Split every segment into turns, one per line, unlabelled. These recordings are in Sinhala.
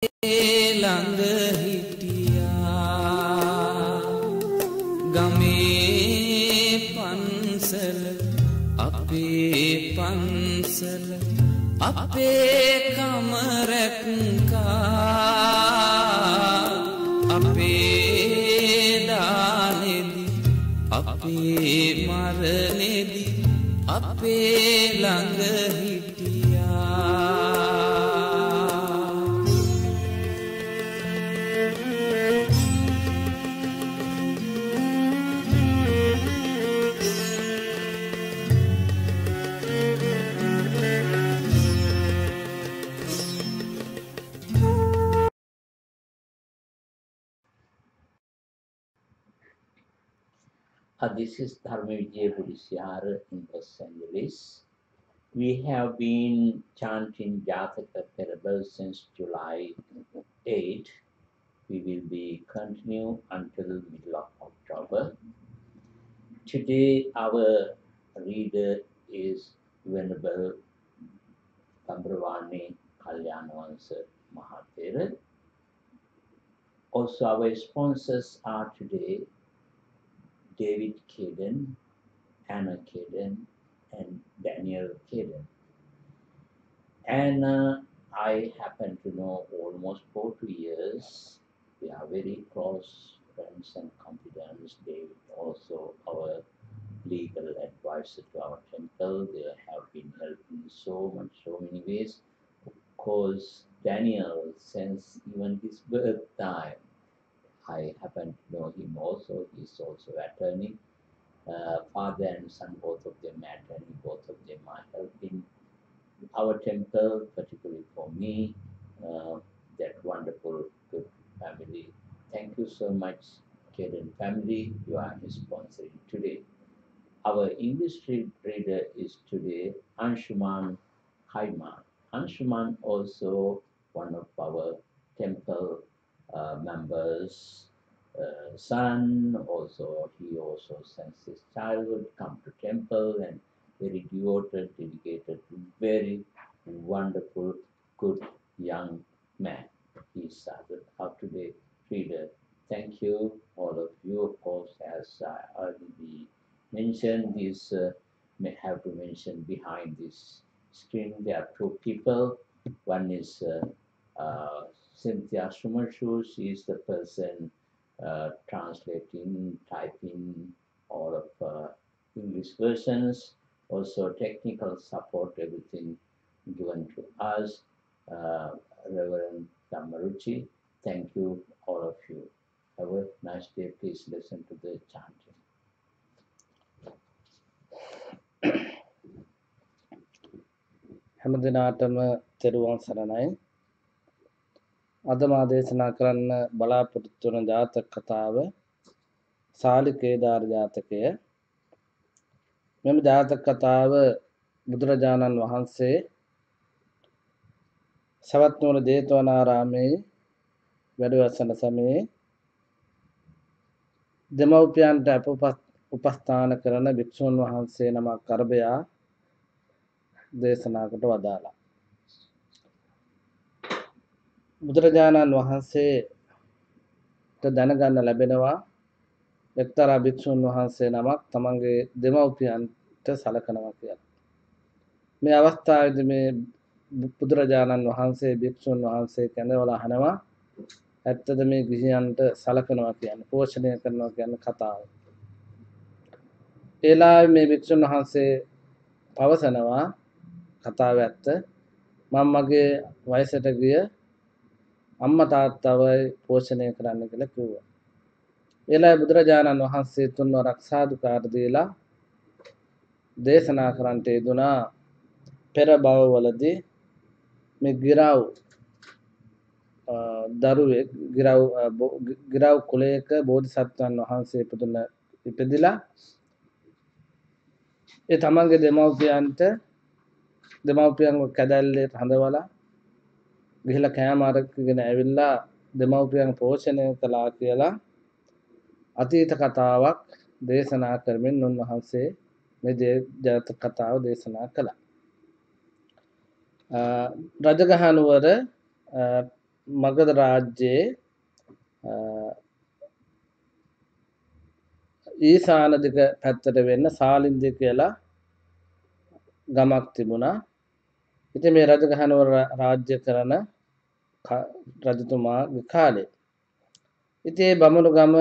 ළඟ හිටියා ගමේ පන්සල අපේ පන්සල අපේ කම රැක්කා අපේ දානෙදි අපේ මරණෙදි අපේ ළඟ හිටියා
This is Dharmavijaya Buddhist Vihara in Los Angeles. We have been chanting Jataka parable since July 8. We will be continue until middle of October. Today our reader is Venerable Tambravani Kalyanwansa Mahathera. Also our sponsors are today David Caden, Anna Caden, and Daniel Caden. And I happen to know almost 40 years. We are very close friends and confidants. David also our legal advisor to our temple. They have been helping so many ways. Of course, Daniel, since even his birth time, I happen to know him also. He's also attorney. Father and son, both of them attorney. Both of them are helping our temple, particularly for me. That wonderful, good family. Thank you so much, Kaden family. You are sponsoring today. Our English reader is today Anshuman Haiman. Anshuman also one of our temple members, son. Also, he also since his childhood come to temple and very devoted, dedicated, very wonderful, good young man. He's our today reader. Thank you, all of you. Of course, as I already mentioned, this may have to mention behind this screen there are two people. One is Cynthia Sumarshu. She is the person translating, typing all of English versions. Also technical support, everything given to us. Reverend Dhammaruchi, thank you, all of you. Have a nice day. Please listen to the chanting.
හැමදිනාටම තෙරුවන් සරණයි. අද මා දේශනා කරන්න බලාපොරොත්තු වන ජාතක කතාව සාලිකේදාර ජාතකය. මෙම ජාතක කතාව බුදුරජාණන් වහන්සේ සවැත් නුවර ජේතවනාරාමයේ වැඩ වසන සමයේ දෙමව්පියන්ට උපස්ථාන කරන භික්ෂුන් වහන්සේ නමක් අරබයා දේශනා කොට වදාළා. බුදුරජාණන් වහන්සේට දැනගන්න ලැබෙනවා එක්තරා භික්ෂුන් වහන්සේ නමක් තමන්ගේ දෙමව්පියන්ට සලකනවා කියලා. මේ අවස්ථාවේදී මේ බුදුරජාණන් වහන්සේ භික්ෂුන් වහන්සේ කැඳවලා අහනවා ඇත්තද මේ ගිහියන්ට සලකනවා කියන්නේ, පෝෂණය කරනවා කියන කතාව. ඒලාවේ මේ භික්ෂුන් වහන්සේ පවසනවා කතාව ඇත්ත. මම මගේ වයසට ගිය අම්මා තාත්තවයි පෝෂණය කරන්න කියලා කිව්වා. ඒලාවේ බුදුරජාණන් වහන්සේ තුන්වරක් සාදුකාර දීලා දේශනා කරන්නට යෙදුනා පෙර භවවලදී මේ ගිරව් දරුවෙක් ගිරව් කුලයක බෝධිසත්වයන් වහන්සේ ඉපදිලා ඒ තමන්ගේ දෙමව්පියන්ව කැදැල්ලේ හඳවලා ගිහිලා කෑම අරගෙන ඇවිල්ලා දෙමව්පියන් පෝෂණය කළා කියලා අතීත කතාවක් දේශනා කරමින් උන්වහන්සේ මේ ජාතක කතාව දේශනා කළා. රජගහනුවර මගධ රාජ්‍යයේ ඊසාන දිග පැත්තට වෙන්න සාලින්දය කියලා ගමක් තිබුණා. ඉතින් මේ රජගහනුවර රාජ්‍ය කරන රජතුමාගේ කාලේ. ඉතින් මේ බමුණු ගම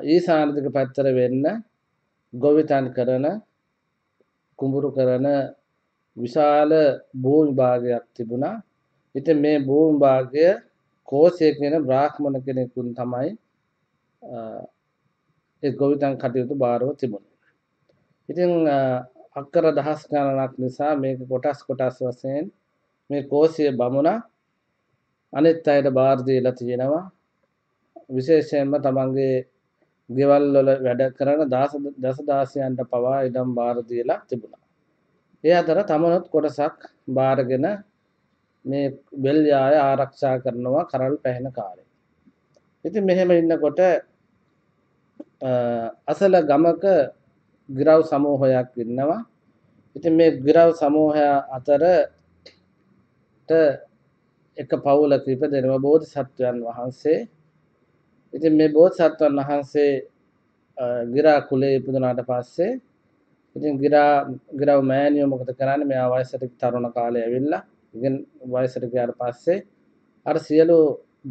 ඊසාන දිග පැත්තට වෙන්න ගොවිතැන් කරන කුඹුරු කරන විශාල භූමි භාගයක් තිබුණා. ඉතින් මේ භූමි භාගය කෝසය කියන බ්‍රාහ්මණ කෙනෙකුන් තමයි ඒ ගොවිතැන් කටයුතු බාරව තිබුණේ. ඉතින් අක්කර දහස් ගණනක් නිසා මේක කොටස් වශයෙන් මේ කෝසිය බමුණා අනිත් අයට බාර දීලා තියෙනවා. විශේෂයෙන්ම තමන්ගේ ගෙවල් වල වැඩ කරන දසදාසියන්ට පවා ඉඩම් බාර දීලා තිබුණා. ඒ අතර තමනුත් කොටසක් බාරගෙන මේ බෙල්යාය ආරක්ෂා කරනවා කරල් පැහෙන කාලේ. ඉතින් මෙහෙම ඉන්නකොට අසල ගමක ගිරව් සමූහයක් ඉන්නවා. ඉතින් මේ ගිරව් සමූහය අතරට එක පවුලක ඉපදෙනවා බෝධිසත්වයන් වහන්සේ. ඉතින් මේ බෝධිසත්වයන් වහන්සේ ගිරා කුලේ ඉපදුනාට පස්සේ ඉතින් ගිරව් මෑණියෝ මොකද කරන්නේ? මෙයා වයසට තරුණ කාලේ ඇවිල්ලා ඉතින් වයසට ගියාට පස්සේ අර සියලු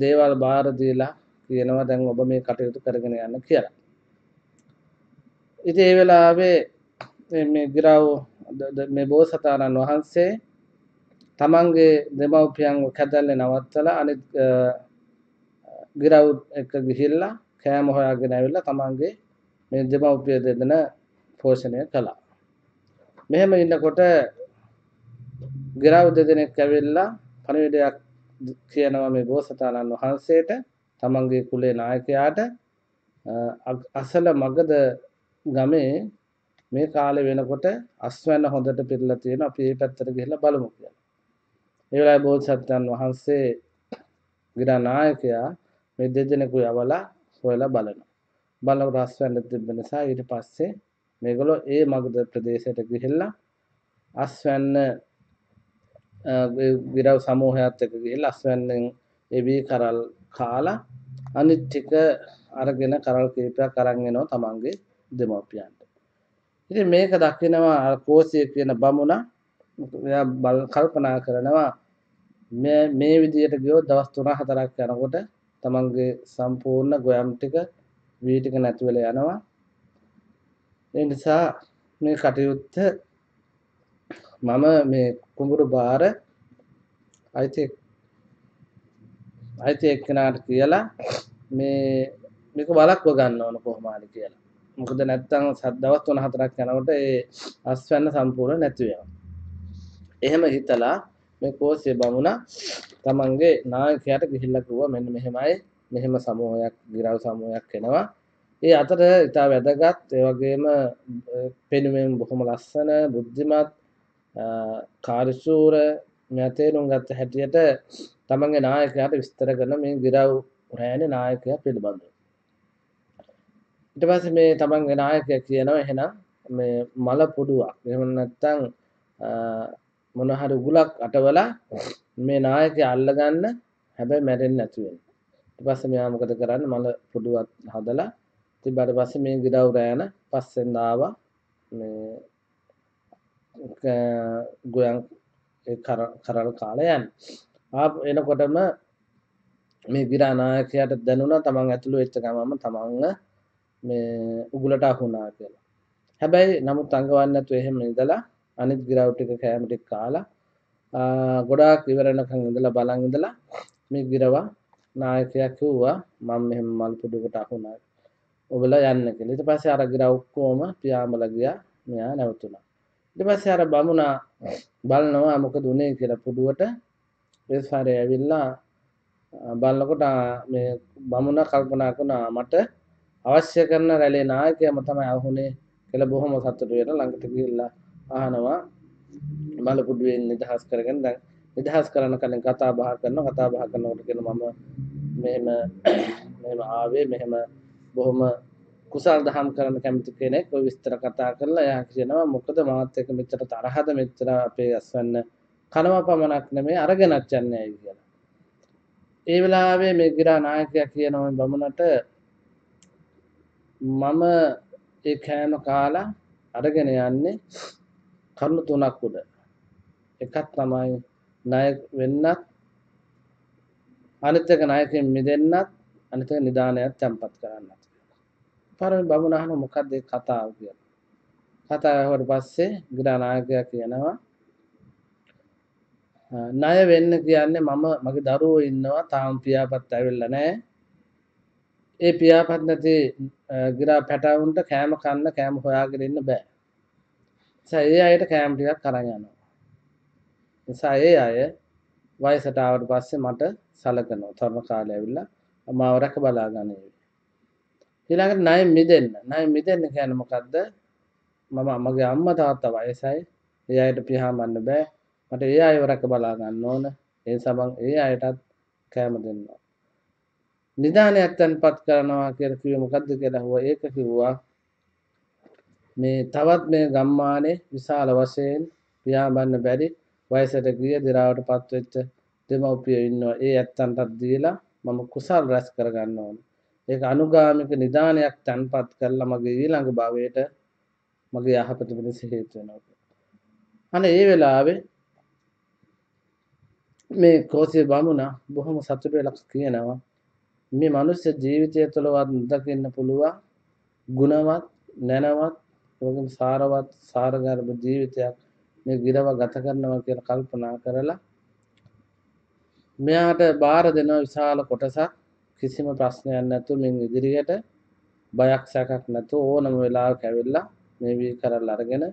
දේවල් බාර දීලා කියනවා දැන් ඔබ මේ කටයුතු කරගෙන යන්න කියලා. ඉතින් ඒ වෙලාවේ මේ ගිරව් මේ බෝසතාණන් වහන්සේ තමන්ගේ දෙමව්පියන්ව කැදල්ලේ නවත්තලා අනිත් ගිරව් එක ගිහිල්ලා කෑම හොයාගෙන ඇවිල්ලා තමන්ගේ මේ දෙමව්පිය දෙදෙන පෝෂණය කළා. මෙහෙම ඉන්නකොට ගිරව් දෙදෙනෙක් ඇවිල්ලා පණිවිඩයක් කියනවා මේ බෝසතාණන් වහන්සේට තමන්ගේ කුලේ නායකයාට අසල මගධ ගමේ මේ කාලේ වෙනකොට අස්වැන්න හොඳට පිරලා තියෙනවා. අපි මේ පැත්තට ගිහිල්ලා බලමු කියලා. ඒ වෙලාවේ බෝසත්යන් වහන්සේ ගිරා නායකයා මේ දෙදෙනෙකු යවලා හොයලා බලනවා. බලනකොට අස්වැන්න තිබෙන නිසා ඊට පස්සේ මේගොල්ලෝ ඒ මගධ ප්‍රදේශයට ගිහිල්ලා අස්වැන්න ගිරව් සමූහයත් එක්ක ගිහිල්ලා අස්වැන්නෙන් ඒ වී කරල් කාලා අනිත් ටික අරගෙන කරල් කීපයක් අරන් එනවා තමන්ගේ දෙමව්පියන්ට. ඉතින් මේක දකිනවා කෝසිය කියන බමුණා. එයා කල්පනා කරනවා මේ විදියට ගියොත් දවස් 3-4ක් යනකොට තමන්ගේ සම්පූර්ණ ගොයම් ටික වී ටික නැති වෙලා යනවා. ඒ නිසා මේ කටයුත්ත මම මේ කුඹුරු බාර අයිති එක්කෙනාට කියලා මේක බලක්ව ගන්න ඕන කොහොම හරි කියලා. මොකද නැත්තම් දවස් 3-4ක් යනකොට ඒ අස්වැන්න සම්පූර්ණ නැති වෙනවා. එහෙම හිතලා මේ කෝසිය බමුණා තමන්ගේ නායකයාට ගිහිල්ලා කිව්වා මෙන්න මෙහෙමයි මෙහෙම සමූහයක් ගිරව් සමූහයක් එනවා. ඒ අතර ඉතා වැදගත් ඒ වගේම පෙනුමෙන් බොහොම ලස්සන බුද්ධිමත් කාර්යශූර මෙතේරුම් ගත්ත හැටියට තමන්ගේ නායකයාට විස්තර කරන මේ ගිරව් රෑනේ නායකයා පිළිබඳව. ඊට පස්සේ මේ තමන්ගේ නායකයා කියනවා එහෙනම් මේ මල පුඩුවක් එහෙම නැත්නම් මොන හරි උගුලක් අටවලා මේ නායකයා අල්ලගන්න හැබැයි මැරෙන්නේ නැති වෙන්න. ඊට පස්සේ මෙයා මොකද කරන්නේ මල පුඩුවක් හදලා ඊට පස්සේ මේ ගිරව් රෑන පස්සෙන් ආවා මේ ගෝයන් ඒ කරල් කාලේ යන්නේ. එනකොටම මේ ගිරා නායකයාට දැනුණා තමන් ඇතුළු වෙච්ච ගමම තමන්ව මේ උගුලට අහුණා කියලා. හැබැයි නමුත් අඟවන්නේ නැතුව එහෙම ඉඳලා අනිත් ගිරව් ටික කෑම ටික කාලා ගොඩාක් ඉවරනකන් ඉඳලා බලන් ඉඳලා මේ ගිරවා නායකයා කිව්වා මම මෙහෙම මල් පුඩුවකට අහුණා. ඔබලා යන්න කියලා. ඊට පස්සේ අර ගිරව් ඔක්කොම පියාඹලා ගියා. මෙයා නැවතුණා. ඊට පස්සේ අර බමුණා බලනවා මොකද උනේ කියලා පුඩුවට. ඒ සාරේ ඇවිල්ලා බලනකොට මේ බමුණා කල්පනා කරනවා මට අවශ්‍ය කරන රැළේ නායකයාම තමයි අහුනේ කියලා බොහොම සතුටු වෙලා ළඟට ගිහිල්ලා අහනවා මල පුඩුවෙන් නිදහස් කරගෙන දැන් නිදහස් කරන කලින් කතා බහ කරනකොට කියන මම මෙහෙම ආවේ මෙහෙම බොහොම කුසල් දහම් කරන්න කැමති කෙනෙක් ඔය විස්තර කතා කරලා එයා කියනවා මොකද මාත් එක්ක මෙච්චර තරහද මෙච්චර අපේ අස්වැන්න කනවා පමණක් නෙමෙයි අරගෙනත් යන්නේ ඇයි කියලා. ඒ වෙලාවේ මේ ගිරා නායකයා කියනවා මේ බමුණට මම ඒ කෑම කාලා අරගෙන යන්නේ කරුණු තුනක් උඩ. එකක් තමයි ණය වෙන්නත්, අනිත් එක ණයකින් මිදෙන්නත්, අනිත් එක නිදානයක් තැම්පත් කරන්නත්. පාරමී බමුණ අහන මොකක්ද ඒ කතාව කියලා. කතාව ඇහුවට පස්සේ ගිරා නායකයා කියනවා ණය වෙන්න කියන්නේ මම මගේ දරුවෝ ඉන්නවා තාම පියාපත් ඇවිල්ලා නැහැ. ඒ පියාපත් නැති ගිරා පැටවුන්ට කෑම කන්න කෑම හොයාගෙන ඉන්න බෑ. නිසා ඒ අයට කෑම ටිකක් අරන් යනවා. නිසා ඒ අය වයසට ආවට පස්සේ මට සලකනවා. තරුණ කාලේ ඇවිල්ලා මාව රැක බලා ගන්නේ. ඊළඟට ණය මිදෙන්න. ණය මිදෙන්න කියන්නේ මොකද්ද? මම මගේ අම්මා තාත්තා වයසයි. ඒ අයට පියාඹන්න බෑ. මට ඒ අයව රැක බලා ගන්න ඕන. ඒ නිසා මං ඒ අයටත් කෑම දෙන්නවා. නිදානයක් තැන්පත් කරනවා කියලා කිව්වේ මොකද්ද කියලා අහුවා. ඒක කිව්වා මේ තවත් මේ ගම්මානේ විශාල වශයෙන් පියාඹන්න බැරි වයසට ගිය දි รา වටපත් වෙච්ච දෙමව්පියෝ ඉන්නවා. ඒ ඇත්තන්ටත් දීලා මම කුසල් රැස් කරගන්න ඕන. ඒක අනුගාමික නිදානයක් තැන්පත් කරලා මගේ ඊළඟ භවයට මගේ යහපත පිණිස හේතු වෙනවා. අනේ ඒ වෙලාවේ මේ කෝසිය බමුණා බොහොම සතුටු වෙලා කියනවා මේ මනුස්ස ජීවිතය තුළවත් දකින්න පුළුවන් ගුණවත් නැනවත් වගේම සාරවත් සාරගර්භ ජීවිතයක් මේ ගිරව ගත කරනවා කියලා කල්පනා කරලා මෙයාට බාර දෙන විශාල කොටසක් කිසිම ප්‍රශ්නයක් නැතුව මින් ඉදිරියට බයක් සැකක් නැතුව ඕනම වෙලාවක ඇවිල්ලා මේ වී කරලා අරගෙන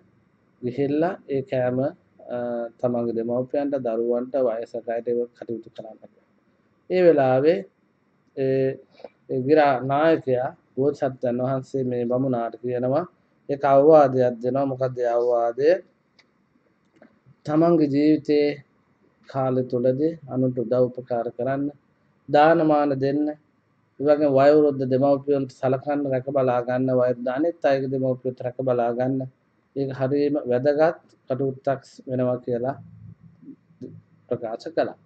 ගිහිල්ලා ඒ කෑම තමන්ගේ දෙමව්පියන්ට දරුවන්ට වයසක අයට කටයුතු කරන්න. ඒ වෙලාවේ ඒ ගිරා නායකයා බෝසත්යන් වහන්සේ මේ බමුණාට කියනවා ඒක අවවාදයක් දෙනවා. මොකද ඒ අවවාදය තමන්ගේ ජීවිතයේ කාලය තුලදී අනුන්ට උදව් උපකාර කරන්න, දානමාන දෙන්න, ඒ වගේම වයෝවෘද්ධ දෙමව්පියන්ට සලකන්න, රැක බලා ගන්න, වයෝවෘද්ධ අනිත් අයගේ දෙමව්පියන්ට රැක බලා ගන්න. ඒක හරියම වැදගත් කටයුත්තක් වෙනවා කියලා ප්‍රකාශ කළා.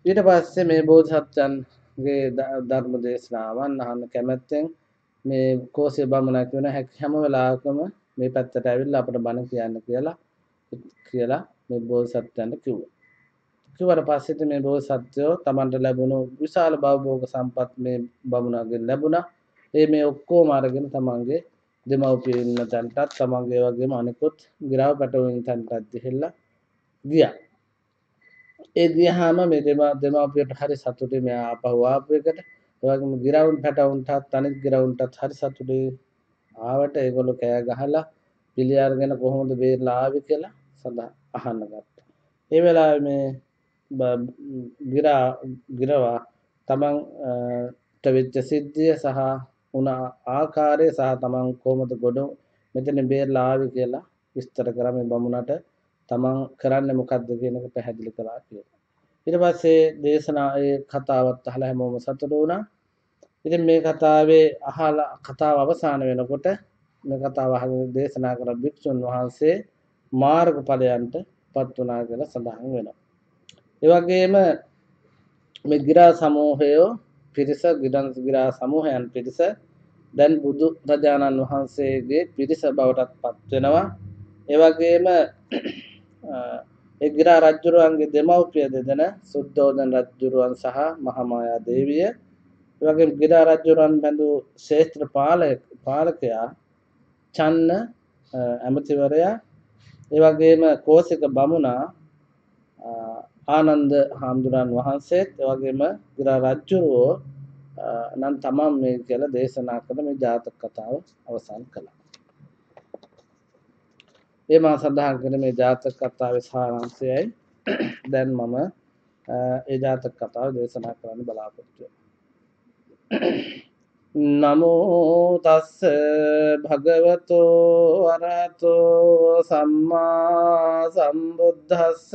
ඊට පස්සේ මේ බෝධිසත්වයන්ගේ ධර්ම දේශනාවන් අහන්න කැමැත්තෙන් මේ කෝසිය බමුණා කියන හැම වෙලාවකම මේ පැත්තට ඇවිල්ලා අපිට බණ කියන්න කියලා මේ බෝධිසත්වයන්ට කිව්වා. කිව්වට පස්සේ මේ බෝධිසත්වයෝ Tamanට ලැබුණු විශාල භවභෝග සම්පත් මේ බමුණාගෙන් ලැබුණා. මේ ඔක්කොම අරගෙන තමන්ගේ දෙමව්පියෝ ඉන්න තැනටත් තමන්ගේ වගේම අනිකුත් ගිරාව පැටවුන් තැනටත් ගිහිල්ලා ගියා. ඒ ගියාම මේ දෙමව්පියන්ට හරි සතුටුයි මෙයා ආපහු ආපු එකට. ඒ වගේම ගිරවුන් පැටවුන්ටත් අනිත් ගිරවුන්ටත් හරි සතුටුයි. ආවට ඒගොල්ලෝ කෑ ගහලා පිළි අරගෙන කොහොමද බේරලා ආවේ කියලා සදා අහන්න ගත්තා. ඒ වෙලාවේ මේ ගිරවා තමන්ට වෙච්ච සිද්ධිය සහ උන ආකාරය සහ තමන් කොහොමද ගොඩ මෙතන බේරලා ආවේ කියලා විස්තර කරා මේ බමුණට. තමන් කරන්නේ මොකද්ද කියන එක පැහැදිලි කළා කියලා. ඊට පස්සේ දේශනා ඒ කතාවත් අහලා හැමෝම සතුටු වුණා. ඉතින් මේ කතාවේ අහලා කතාව අවසන් වෙනකොට මේ කතාව අහගෙන දේශනා කළ භික්ෂුන් වහන්සේ මාර්ගඵලයන්ට පත් වුණා කියලා සඳහන් වෙනවා. ඒ වගේම මේ ගිරා සමූහය පිරිස ගිරා සමූහයන් පිරිස දැන් බුදු රජාණන් වහන්සේගේ පිරිස බවටත් පත් වෙනවා. ඒ වගේම ඒ ගිරා රජුරුවන්ගේ දෙමව්පිය දෙදෙන සුද්ධෝදන රජුරුවන් සහ මහාමායා දේවිය, ඒ වගේම ගිරා රජුරුවන් බඳු ශ්‍රේෂ්ඨ පාලකයා චන්න ඇමතිවරයා, ඒ වගේම කෝසික බමුණා ආනන්ද හාමුදුරන් වහන්සේත්, ඒ වගේම ගිරා රජුරෝ නම් තමන් මේ කියලා දේශනා කළ මේ ජාතක කතාව අවසන් කළා. මා සඳහන් කරන මේ ජාතක කතාවේ සාරාංශයයි දැන් මම ඒ ජාතක කතාව දේශනා කරන්න බලාපොරොත්තු වෙනවා. නමෝ තස්ස භගවතෝ අරහතෝ සම්මා සම්බුද්දස්ස.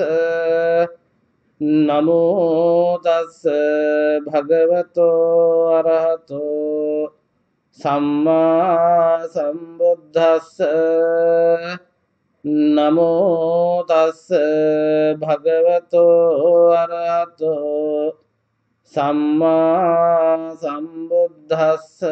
නමෝ තස්ස භගවතෝ අරහතෝ සම්මා සම්බුද්දස්ස. නමෝ තස්ස භගවතෝ අරහතෝ සම්මා සම්බුද්දස්ස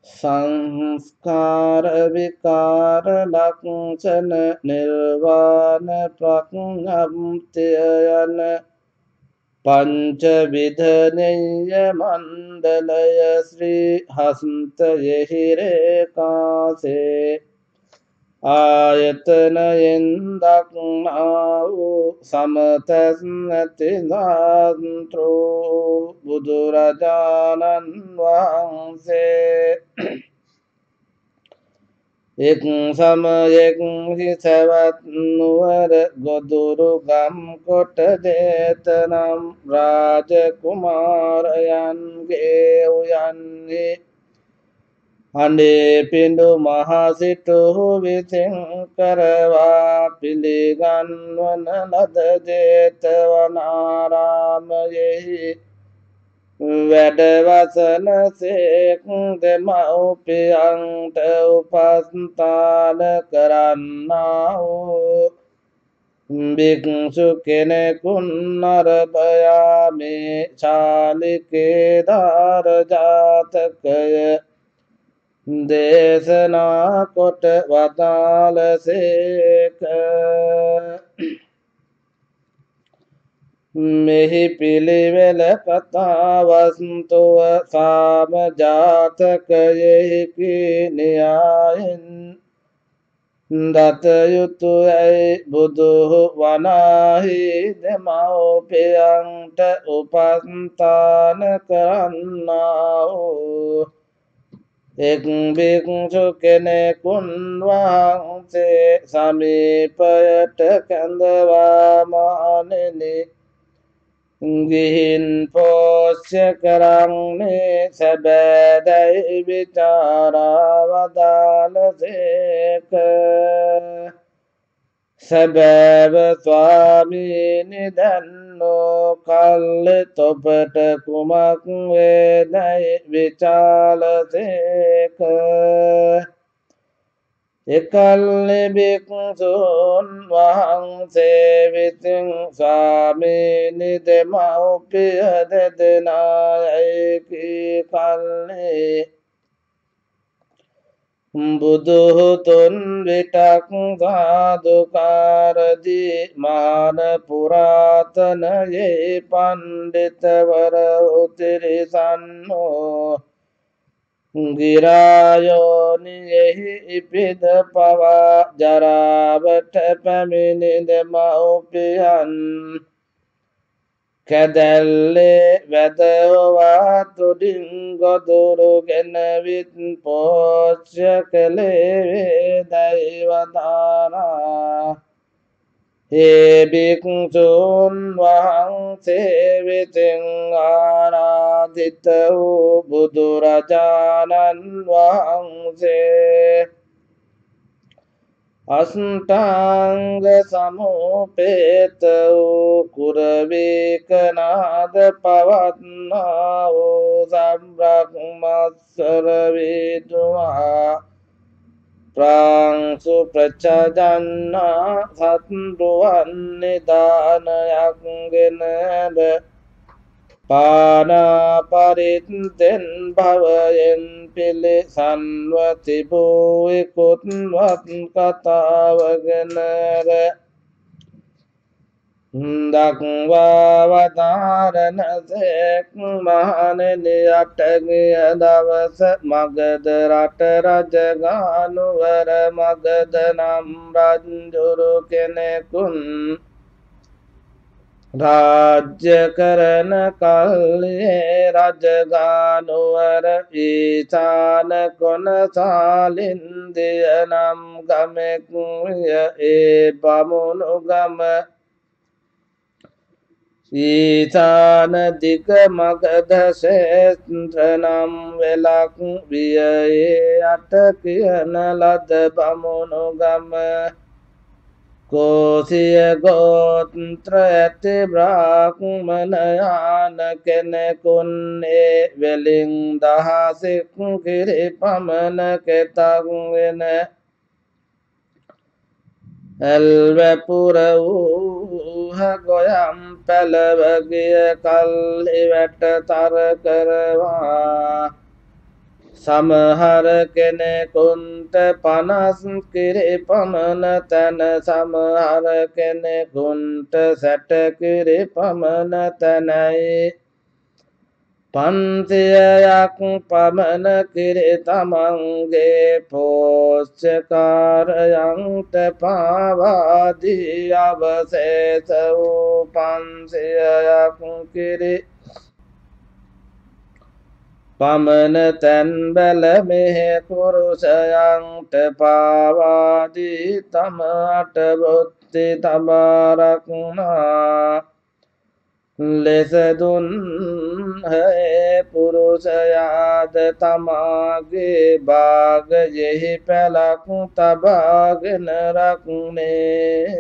සංස්කාර විකාර ලක්ෂණ නිර්වාණ ප්‍රඥප්තිය යන පංච විධනෙය මණ්ඩලය ශ්‍රී හස්තයෙහි රේඛාසේ ආයතනයෙන් දක්නා වූ සමතස් නැති දාන්ත්‍රෝ බුදුරජාණන් වහන්සේ එක් සමයෙක් සැවත් නුවර ගොදුරු ගම් කොට දේතනම් රාජකුමාරයන්ගේ උයන්නේ අනේ පිඬු මහසිටුහු විසින් කරවා පිළිගන්වන ලද ජේතවනාරාමයෙහි වැඩවසන සේක් දෙමව්පියන්ට උපස්ථාන කරන්නා වූ භික්ෂු කෙනෙකුන් අරභයා මේ ශාලිකේදාර ජාතකය දේශනා කොට වදාළසේක. මෙහි පිළිවෙල කතාවස්තුව සාම ජාතකයෙහි න්‍යායෙන් දත යුතුයයි බුදු වනාහි දෙමව්පියන්ට උපස්ථාන කරන්නා වූ එක් භික්ෂු කෙනෙකුන් වහන්සේ සමීපයට කැඳවා මානෙනි ගිහින් පෝෂ්‍ය කරන්නේ සැබෑදැයි විචාරා වදාළසේක. සැබෑව ස්වාමීනි දන්නෝ කල්ලි තොපට කුමක් වේදැයි විචාළසේක. එකල්ලි භික්ෂූන් වහන්සේ විසින් ස්වාමීනි දෙමව්පිය දෙදෙනායි කී කල්හි බුදුතුන් විටක් සාදුකාරදී මාන පුරාතනයේ පණ්ඩිතවර උතිරිසන්නෝ ගිරායෝනියෙහි ඉපිද පවා ජරාවට පැමිණි දෙමව්පියන් කැදැල්ලේ වැදවා තුඩින් ගොදුරු ගෙනවිත් පෝෂ්‍ය කළේ වේදැයි වදාළා. ඒ භික්ෂූන් වහන්සේ විසින් ආරාධිත වූ බුදුරජාණන් වහන්සේ අෂ්ටාංග සමුපේත වූ කුරවේකනාද පවත්නා වූ සම්බ්‍රහ්මස්වර වේදුවා ප්‍රාංසු ප්‍රචජන්නා සත්රුවන් නිදානයක් ගෙනද පානාපරිත්තෙන් භවයෙන් පිළිසන්ව තිබූ ඉකුත්වත් කතාවගෙනර දක්වා වදාරනසේක්. මහණෙනි අටගිය දවස මගධ රට රජගානුවර මගධ නම් රජුරු කෙනෙකුන් රාජ්‍ය කරන කල්හි රජගානුවර ඊසාන කොන සාලින්දිය නම් ගමෙක් ඒ බමුණු ගම ඊසාන දිග මගධ ක්ෂේත්‍ර නම් වෙලක් විය. ඒ අට කියන ලද බමුණු ගම කෝසිය ගෝත්‍ර ඇති බ්‍රාහ්මණයාන කෙනෙකුන් ඒ වෙලින් දහසෙක් කිරි පමණ කෙතක් වෙන ඇල්වැපුර වූහ ගොයම් පැලවගිය කල්හි වැට තර කරවා සමහර කෙනෙකුන්ට 50 කිරි පමණ තැන සමහර කෙනෙකුන්ට 60 කිරි පමණ තැනයි 500ක් පමණ කිරි තමන්ගේ පෝෂ්‍යකාරයන්ට පාවා දී අවශේෂ වූ 500ක් කිරි පමණ තැන් බැල මෙහෙ පුරුෂයන්ට පාවා දී තම අටබොත්ති තබා රක්නා ලෙස දුන්හ පුරුෂයාද තමාගේ භාගයෙහි පැලක් තබාගෙන රක්නේය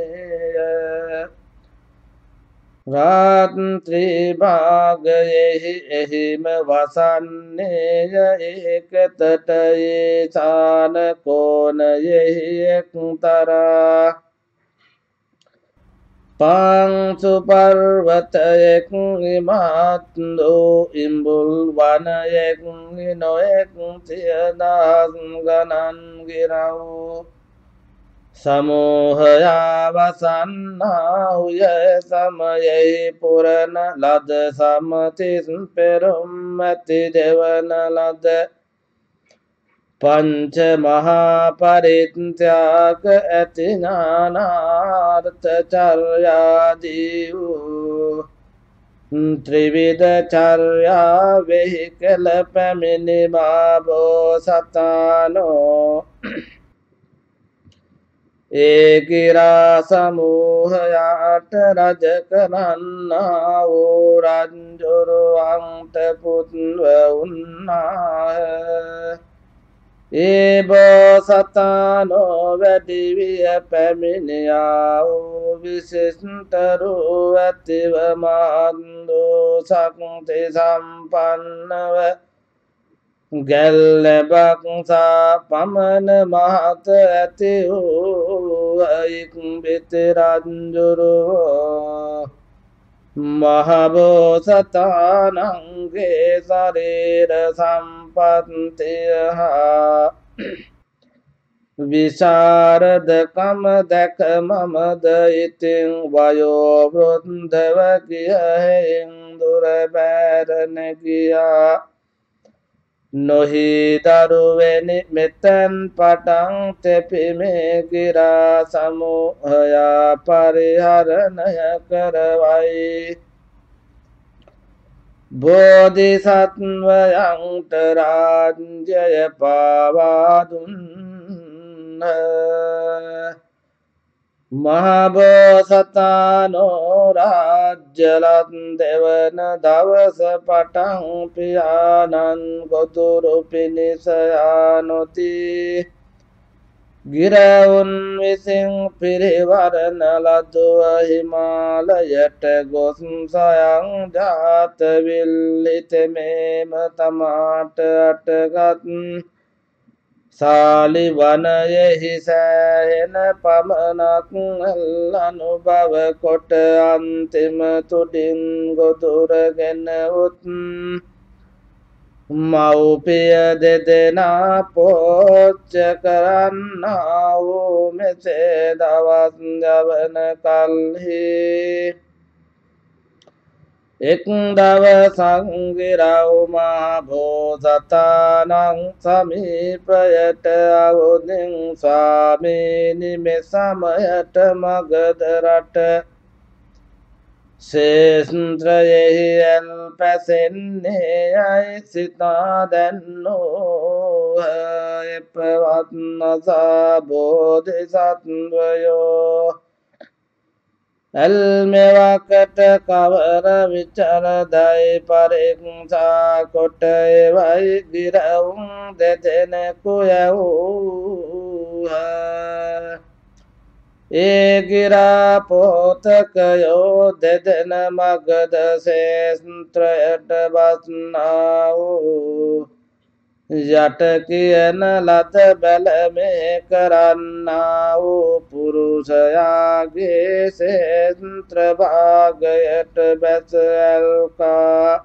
රාත්‍රී භාගයෙහි එහිම වසන්නේය ඒකතට ඒසාන කෝණයෙහි එක්තරා පාංසු පර්වතයෙක් ඉමත් වූ ඉඹුල් වනයෙක් නොයෙක් සියදහස් ගණන් ගිරව් සමූහයා වසන්නාහුය සමයෙහි පුරන ලද සමතිස් පෙරුම් ඇති දෙවන ලද පංච මහා පරිත්‍යාග ඇති ඥානාර්ථ චර්යාදී වූ ත්‍රිවිධ චර්යාවෙහි කළ පැමිණි මා බෝසතාණෝ ඒ ගිරා සමූහයාට රජ කරන්නා වූ රජ්ජුරුවන්ට පුත්ව උන්නාහ ඒ බෝසතාණෝ වැඩිවිය පැමිණියා වූ විශිෂ්ට රුව ඇතිව මහන්දු ශක්ති සම්පන්නව ගැල්ලැබක් සා පමණ මහත ඇති වූ ඉක්බිති රජ්ජුරුවෝ මහබෝසතාණන්ගේ ශරීර සම්පත්තිය හා විශාරදකම දැක මමද ඉතින් වයෝ වෘද්ධව ගිය හෙයින් දුර බැර නැගියා නොහි දරුවෙනි මෙතැන් පටන් තෙපිමේ ගිරා සමූහයා පරිහරණය කරවයි බෝධිසත්වයන්ට රාජ්‍යය පාවා දුන්හ මහබෝසතාණෝ රාජ්‍යලත් දෙවන දවස පටන් පියාණන් ගොදුරු පිණිස යා නොදී ගිරවුන් විසින් පිරිවරණ ලදුව හිමාලයට ගොස් සයන් ජාත විල්ලි තෙමේම තමාට අටගත් සාලි වනයෙහි සෑහෙන පමණක් අනුභව කොට අන්තිම තුඩින් ගොදුරගෙන උත් මව්පිය දෙදෙනා පෝච්ච කරන්නා වූ මෙසේ දවස් යවන කල්හි එක් දවසක් ගිරව් මහ බෝසතාණන් සමීපයට අවුදින් ස්වාමීනි මේ සමයට මගධ රට ශේෂ්ත්‍රයෙහි ඇල් පැසෙන්නේ යයි සිතා දැන්නෝහ එපවත් නසා බෝධිසත්වයෝ ඇල්මෙවකට කවර විචරදයි පරික්ෂා කොට එවයි ගිරවුන් දෙදෙනෙකු යැවූහ ඒ ගිරා පෝතකයෝ දෙදෙන මගධ ශේෂ්ත්‍රයට බස්නා වූ යට කියන ලද බැල මේ කරන්නා වූ පුරුෂයාගේ සේන්ත්‍ර භාගයට බැස ඇල්කා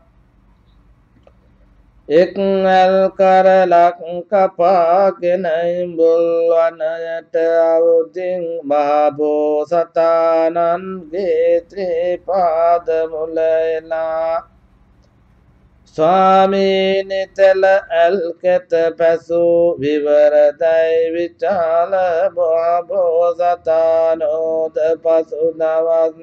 එක් ඇල් කරලක් කපාගෙන ඉඹුල් වනයට අවුදින් මහබෝසතාණන්ගේ ත්‍රිපාද මුල එලා ස්වාමීනි තෙල ඇල්කෙත පැසූ විවරදැයි විචාල බෝසතාණෝද පසු දවස්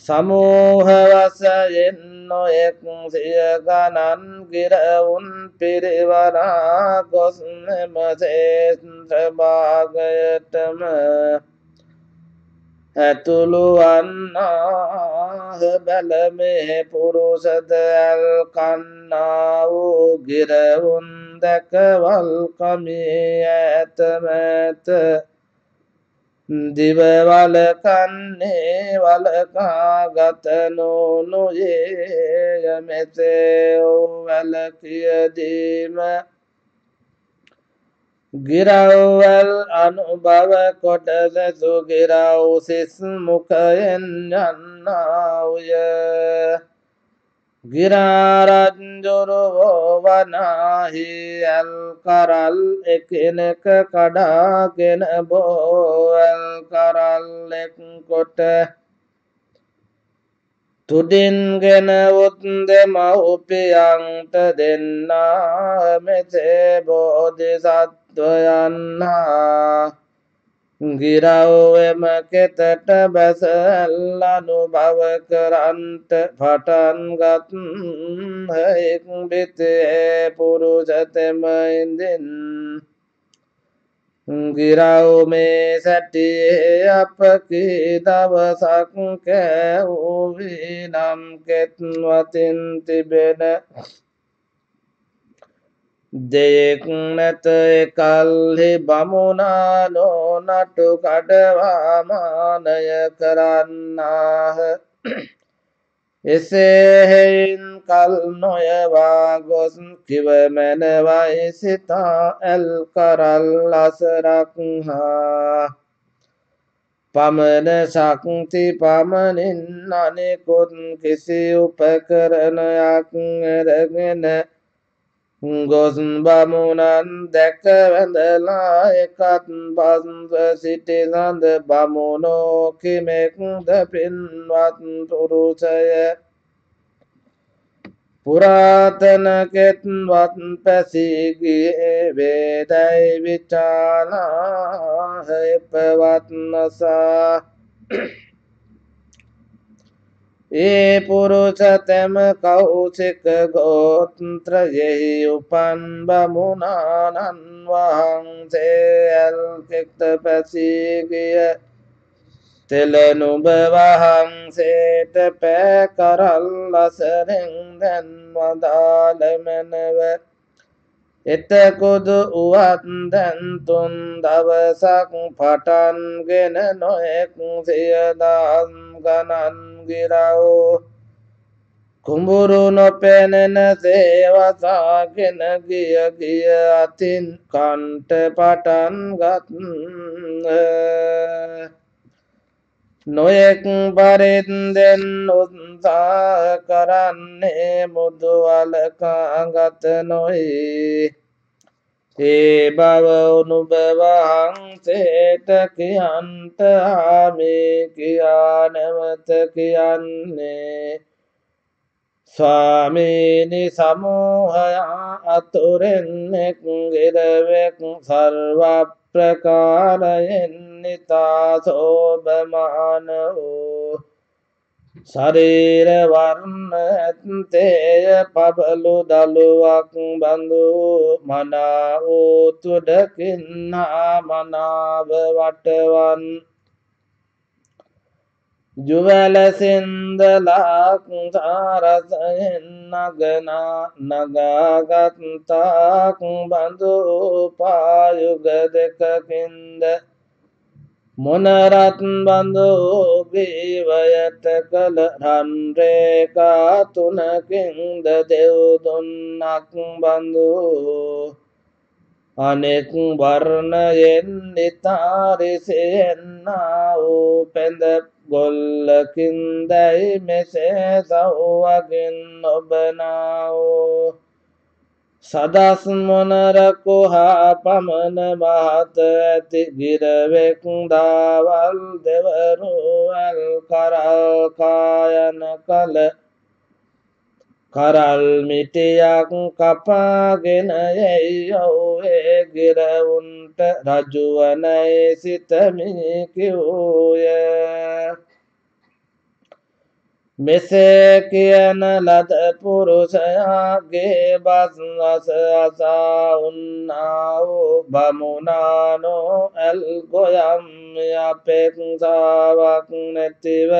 සමූහ වශයෙන් නොයෙක් සිය ගණන් ගිරවුන් පිරිවරා ගොස් මෙම ශේෂ්ත්‍ර භාගයටම ඇතුළු වන්නාහ බැල මේ පුරුෂද ඇල් කන්නා වූ ගිරවුන් දැක වල්කමී ඇතමැත දිව වලකන්නේ වලකා ගත නොනුයේය මෙසේ වූ වැලකියදීම ගිරව්වැල් අනුභව කොට සැසු ගිරව් සිස් මුඛයෙන් යන්නාවුය ගිරාරජ්ජුරුවෝ වනාහි ඇල් කරල් එකිනෙක කඩාගෙන බෝ ඇල් කරල්ලෙක් කොට තුඩින්ගෙන උත් දෙමව්පියන්ට දෙන්නා මෙසේ බෝධිසත්වයන්හා ගිරව්වෙම කෙතට බැස ඇල් අනුභව කරන්ට පටන්ගත් එක් බිතේ පුරුෂතෙම ඉඳින් ගිරව් මේ සැටියේ අප කී දවසක් කෑවූවී නම් කෙත් වතින් තිබෙන දෙයෙක් නැත එකල්හි බමුණානෝ නටු කඩවා මානය කරන්නාහ එසේ හෙයින් කල් නොයවා ගොස් කිව මැනවයි සිතා ඇල් කරල් අසරක් හා පමණ ශක්ති පමණින් අනෙකුත් කිසි උපකරණයක් අරගෙන ගොස් බමුණන් දැක වැඳලා එකත් පස්ව සිටි සඳ බමුණෝ කිමෙක්ද පින්වත් පුරුෂය පුරාතන කෙත්වත් පැසී ගියේ වේදැයි විචාලා එපවත් නසා ඒ පුරුෂතම කෞසික ගෝත්‍රයෙහි උපන් බමුණාණන් වහන්සේ ඇල්කෙක්ත පැසී ගිය තෙල නුඹ වහන්සේට පෑ කරල් අසරෙන් දැන් වදාළ මැනව එතකොද උවත් දැන් තුන් දවසක් පටන්ගෙන නොයෙක් සියදහස් ගණන් ගිරව් කුඹුරු නොපෙනෙන සේවසාගෙන ගිය අතින් කන්ට පටන්ගත් නොයෙක් පරිද්දෙන් උත්සාහ කරන්නේ මුදු වලකා ගත නොයි ඒ බව නුඹ වහන්සේට කියන්ට ආමේ කියා නැවත කියන්නේ ස්වාමීනි සමූහයා අතුරෙන් එක් ගිරවෙක් සර්ව ප්‍රකාරයෙන් නිතා සෝභමාන වූ ශරීර වර්ණ ඇත්තේය පබලු දළුවක් බඳු මනා වූ තුඩකින් හා මනාව වටවන් ජුවල සින්දලක් සාරසයෙන් නගාගත්තාක් බඳු පායුග දෙකකින්ද මොනරත් බඳෝගේ වයට කළ රන්රේකා තුනකින්ද දෙව්දුන්නක් බඳු අනෙක් වර්ණයෙන් නිතාරිසෙන්නා වූ පැඳ ගොල්ලකින් දැයි මෙසේ සව්වගින් ඔබනා වූ සදස් මොනරකු හා පමණ මහත ඇති ගිරවෙක් දාවල් දෙවරුවල් කරල්කායන කළ කරල් මිටියක් කපාගෙන යැයි ඔව්වේ ගිරවුන්ට රජුවනැයි සිතමි කිවූය මෙසේ කියන ලද පුරුෂයාගේ බස් අස අසා උන්නා වූ බමුණානෝ ඇල් ගොයම් අපේක්ෂාවක් නැතිව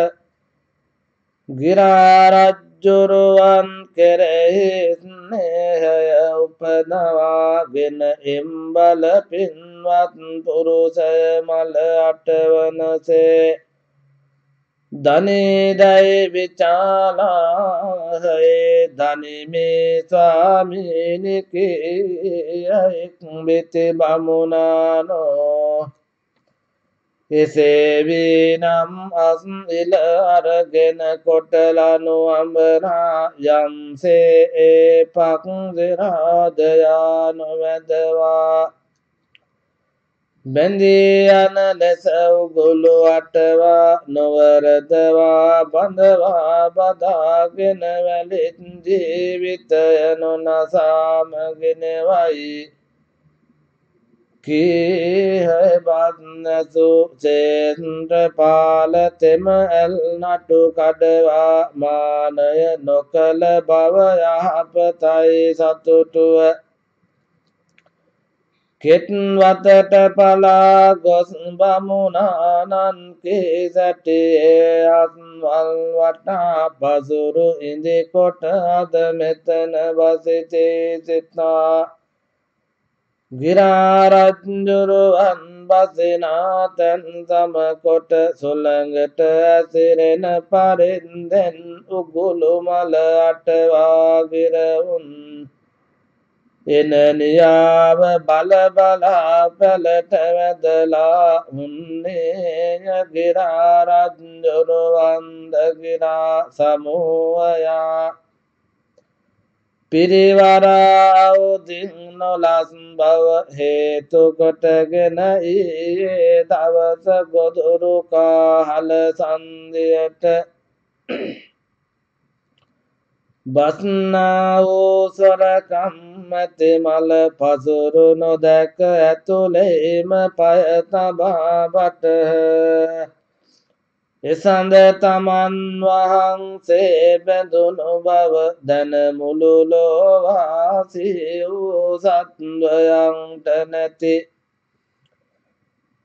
ගිරාරජ්ජුරුවන් කෙරෙහි ස්නේහය උපදවාගෙන එම්බල පින්වත් පුරුෂය මල අටවනසේ ධනීදයි විචාලාහයේ ධනිමේ ස්වාමීනිකයයික් බිති බමුණානෝ එසේ වී නම් අස් ඉල අරගෙන කොටලනු අඹනා යම්සේ ඒ පක්සිරාදයානු වැදවා බැඳී යන ලෙස උගුළු අටවා නොවරදවා බඳවා බදාගෙන වැලිත් ජීවිතය නොනසාමගෙනවයි කීහය බත්නැසු සේන්ද්‍රපාල තෙම ඇල් නටු කඩවා මානය නොකළ බව යහපතයි සතුටුව කෙත්වතට පලා ගොස් බමුණානන් කී සැටියේ අස්වල් වටා පසුරු ඉදිකොට අද මෙතන බසිතේ සිතා ගිරාරජ්ජුරුවන් බසිනා තැන් සමකොට සුළඟට ඇසිරෙන පරින්දෙන් උගුළු මල අටවා ගිරවුන් එන නියාව බලබලා පැලට වැදලා උන්නේය ගිරාරජ්ජුරුවන්ද ගිරා සමූහයා පිරිවරාවුදින් නොලස් බව හේතු කොටගෙන ඊයේ දවස ගොදුරු කාහල සන්ධියට බස්නා වූ සොරකම් ඇති මල පසුරු නොදැක ඇතුළේම පය තබා බටහ එසඳ තමන් වහන්සේ බැඳුණු බව දැන මුළු ලෝවාසී වූ සත්වයන්ට නැති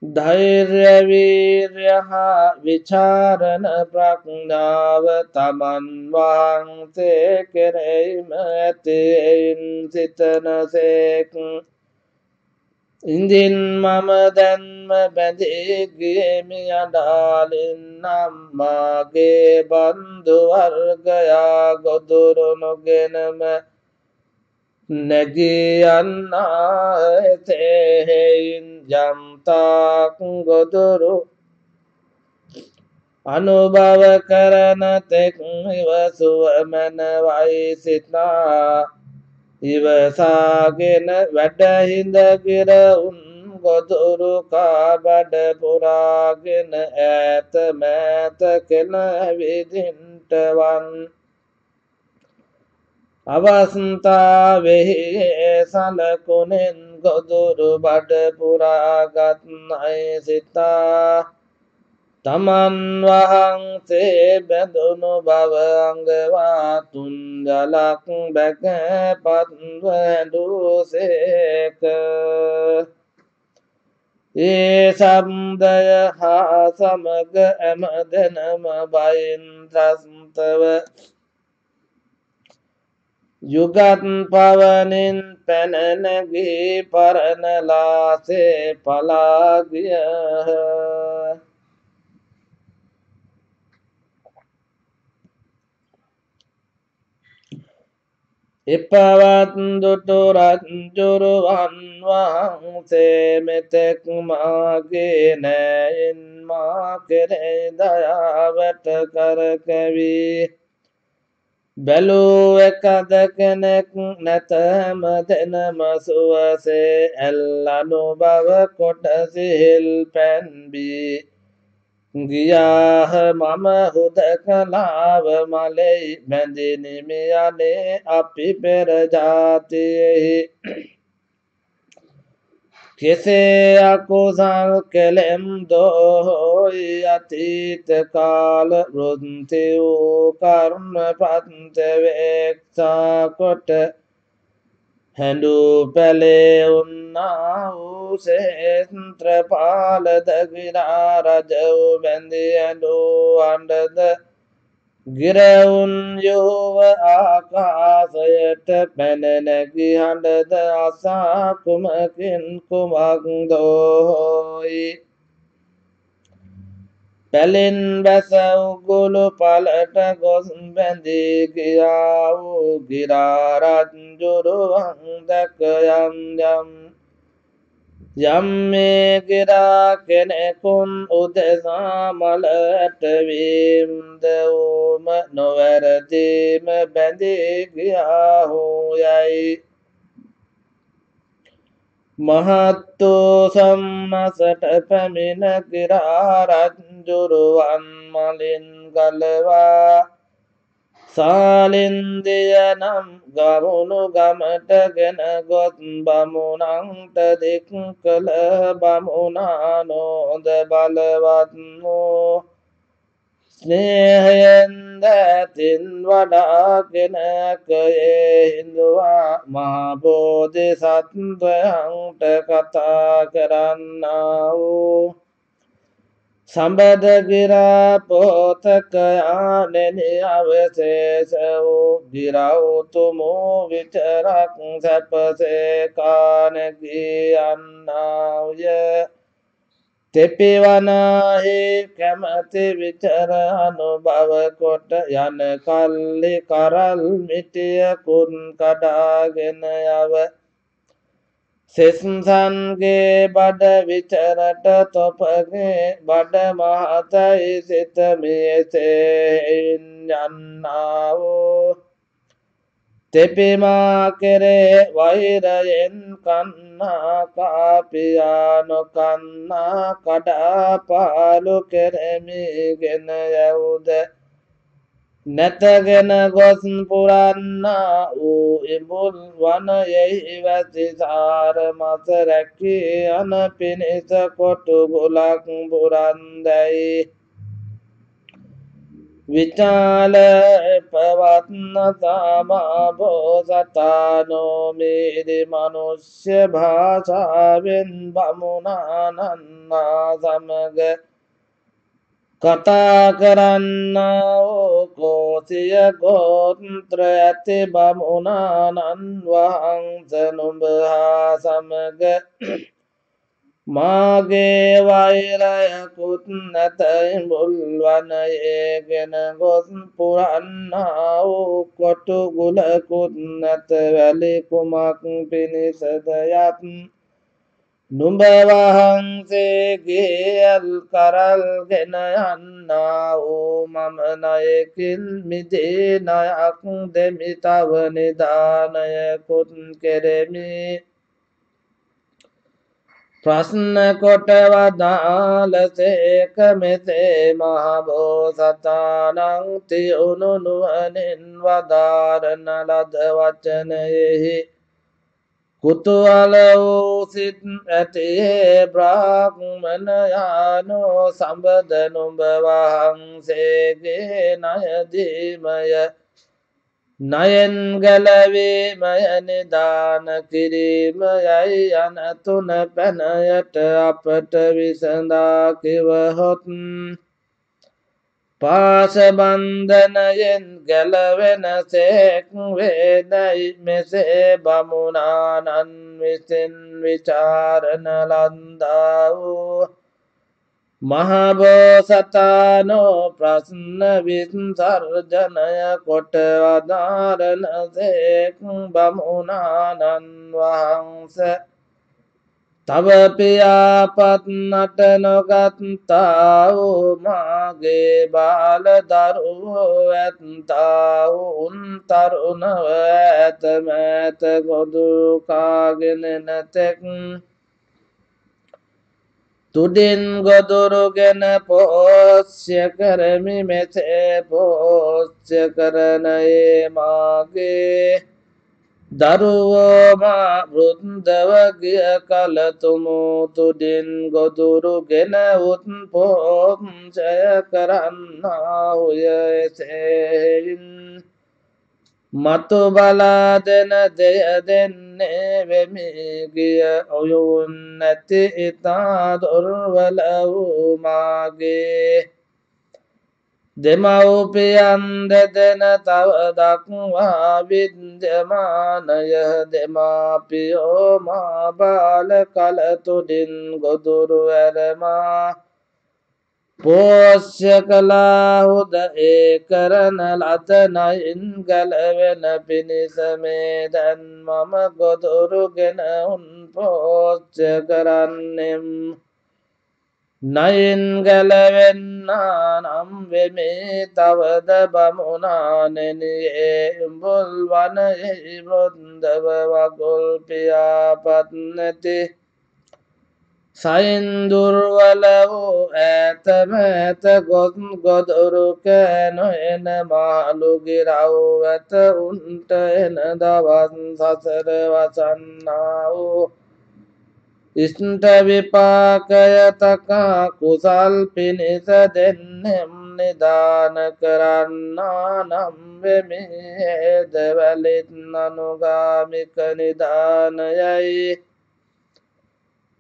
ධෛර්ය වීර්ය හා විචාරණ ප්‍රඥාව තමන් වහන්සේ කෙරෙහිම ඇතියින් සිතනසේක් ඉන්දින් මම දැන්ම බැඳී ගියෙමි අඩාලින් නම් මාගේ බන්දු වර්ගයා ගොදුරු නොගෙනම නැගී යන්නා එසේහෙයින් යම්තාක් ගොදුරු අනුභව කරන තෙක් ඉවසුව මැනවයි සිතා ඉවසාගෙන වැඩහිඳ ගිරවුන් ගොදුරු කාබඩ පුරාගෙන ඈත මෑත කෙන විදින්ටවන් අවස්ථාවෙහි සලකුණෙන් ගොදුරු බඩ පුරාගත් අය සිතා තමන් වහන්සේ බැඳුණු බව අඟවා තුන්දලක් බැගපත්ව ඇඬූසේක ඒ සම්දය හා සමග ඇමදෙනම බයින් ත්‍රස්තව යුගත් පවනින් පැන නැගී පරණලාසේ පලා ගියහ ඉපවත් දුටු රජ්ජුරුවන් වහන්සේ මෙතෙක් මාගේ නෑයින් මා කෙරෙහි දයාවට කරකැවී බැලූ එකද කෙනෙක් නැත හැම දෙනම සුවසේ ඇල්ලනු බව කොට සිහිල් පැන්බී ගියාහ මම හුදකලාව මලෙයි බැඳිනිමි යනේ අපි පෙර ජාතියෙහි කෙසේ අකුසල් කෙලෙම් දෝහොයි අතීත කාල වෘත්ති වූ කර්ම ප්‍රත්‍යවේක්ෂා කොට හැඬු පැලේ උන්නා වූ ශේත්‍රපාලද ගිරා රජ වූ බැඳි ඇඬූ අඬද ගිරවුන් යෝව ආකාශයට පැන නැගි හඬද අසා කුමකින් කුමක්දෝයි පැලෙන් බැස උගුළු පලට ගොස් බැඳී ගියා වූ ගිරා රජ්ජුරුවන් දැක යම් මේ ගිරා කෙනෙකුන් උදෙසා මලට වීම්ද වූම නොවැරදීම බැඳී ගියාහු යයි මහත් වූ සම්මසට පැමිණ ගිරා රජ්ජුරුවන් මලින් ගලවා සාලින්දිය නම් ගමුණු ගමට ගෙන ගොත් බමුණන්ට දික් කළ බමුණානෝද බලවත් වූ ස්නේහයෙන්ද ඇතින් වඩාගෙන කයේ හිඳුවා මහබෝධි සත්වයන්ට කතා කරන්නා වූ සම්බදගිරා පෝතකයානෙනි අවශේෂ වූ ගිරවුතුමෝ විචරක් සැපසේ කානගී යන්නාවය තෙපිවනාහි කැමති විචර අනුභව කොට යන කල්ලි කරල් මිටියකුත් කඩාගෙන යව සෙස්සන්ගේ බඩ විචරට තොපගේ බඩ මහතයි සිත මියසෙයින් යන්නාවෝ තෙපිමා කෙරේ වෛරයෙන් කන්නා කාපියා නොකන්නා කඩාපාලු කෙරෙමිගෙන යවුද නැතගෙන ගොස් පුරන්නා වූ ඉඹුල් වනයෙහි වැසි සාර මස රැකී යන පිණිස කොටු ගුලක් පුරන්දැයි විචාල පවත්න සාමා බෝසතානෝ මීරි මනුෂ්‍ය භාෂාවෙන් බමුණානන්නා සමග කතා කරන්නා කෝසිය ගෝත්‍ර ඇති බමුණානන් වහන්ස නුඹ හා සමග මාගේ වෛරයකුත් නැත ඉඹුල් වනයේගෙන ගොස් පුරන්නා වූ කොටු ගුලකුත් නැත වැලි කුමක් පිණිසද යත් නුඹ වහන්සේගේ අල් කරල්ගෙන යන්නා වූ මම ණයකින් මිදී ණයක් දෙමි තව නිදානයකුත් කෙරෙමි ප්‍රශ්න කොට වදාළසේක මෙසේ මහබෝසතාණන් තියුණු නුවණින් වදාරන ලද වචනයෙහි කුතුහල වූ සිත් ඇති බ්‍රාහ්මණයානෝ සම්බද නුඹ වහන්සේගේ ණයදීමය ණයෙන් ගැලවීමය නිදාන කිරීමයයි යන තුන පැනයට අපට විසඳා කිවහොත් පාශබන්ධනයෙන් ගැලවෙන සේක් වේදයි මෙසේ බමුණානන් විසින් විචාරණ ලන්දා වූ මහබෝසතානෝ ප්‍රශ්න විසර්ජනය කොට වදාරන සේක් බමුණාණන් වහන්ස තව පියාපත් නට නොගත්තා වූ මාගේ බාල දරුවෝ ඇත්තා වූ තරුණව ඇත මෑත ගොදුරු කාගෙන නැතෙක් තුඩින් ගොදුරුගෙන පෝෂ්‍ය කරමි මෙසේ පෝෂ්‍ය කරනයේ මාගේ දරුවෝ මා වෘද්ධව ගිය කල තුමු තුඩින් ගොදුරුගෙන උත්පෝෂය කරන්නා වූය එසේයින් මතු බලා දෙන දෙය දෙන්නේ වෙමි ගිය ඔවුන් නැති ඉතා දුර්වල වූ මාගේ දෙමව්පියන් දෙදෙන තව දක්වා විද්‍යමානය දෙමාපියෝ මා බාල කල තුඩින් ගොදුරු ඇරමා පෝෂ්‍ය කලාහුද ඒ කරන ලද නයින් ගැලවෙන පිණිස මේ දැන් මම ගොදුරුගෙන උන් පෝෂ්‍ය කරන්නෙම් නයින් ගැලවෙන්නා නම් වෙමේ තවද බමුණාණෙනි ඒ උඹුල් වනයෙහි වෘන්දව වගුල් පියාපත් නැති සයින් දුර්වල වූ ඈත මෑත ගොත් ගොදුරු කෑ නොඑන මාළු ගිරව් ඇත උන්ට එන දවස් සසර වසන්නා වූ ඉෂ්ට විපාකය තකා කුසල් පිණිස දෙන්නෙම් නිදාන කරන්නා නම් වෙමි හේදවලිත් අනුගාමික නිදානයයි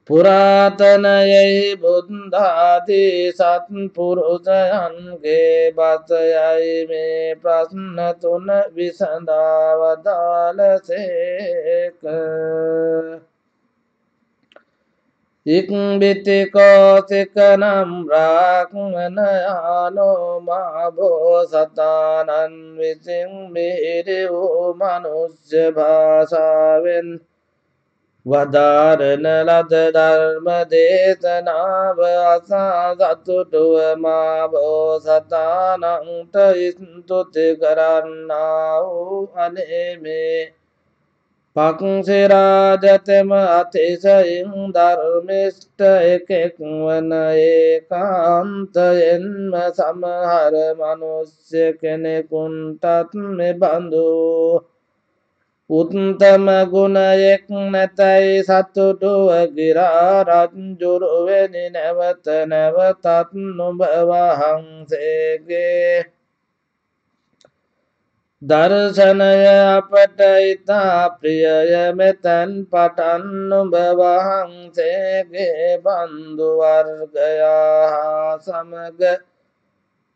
පුරාතනයෙහි බුද්ධාදී සත්පුරුෂයන්ගේ බසයයි මේ ප්‍රශ්න තුන විසඳා වදාළසේක ඉක්බිතිකෝසික නම් බ්‍රාහ්මණයාණෝ මහ බෝසතාණන් විසින් මිහිරි වූ මනුෂ්‍ය භාෂාවෙන් වදාරන ලද ධර්ම දේශනාව අසා සතුටුව මා බෝසතාණන්ට ස්තුති කරන්නා වූ අනේ මේ පක්ෂි රාජතෙම අතිශයින් ධර්මිෂ්ඨ එකෙක් වන ඒකාන්තයෙන්ම සමහර මනුෂ්‍ය කෙනෙකුන්ටත් මෙබඳු උත්තම ගුණයෙක් නැතැයි සතුටුව ගිරා රජ්ජුරුවනි නැවත නැවතත් නුඹ වහන්සේගේ දර්ශනය අපට ඉතා ප්‍රියය මෙතැන් පටන් නුඹ වහන්සේගේ බන්දු වර්ගයා සමග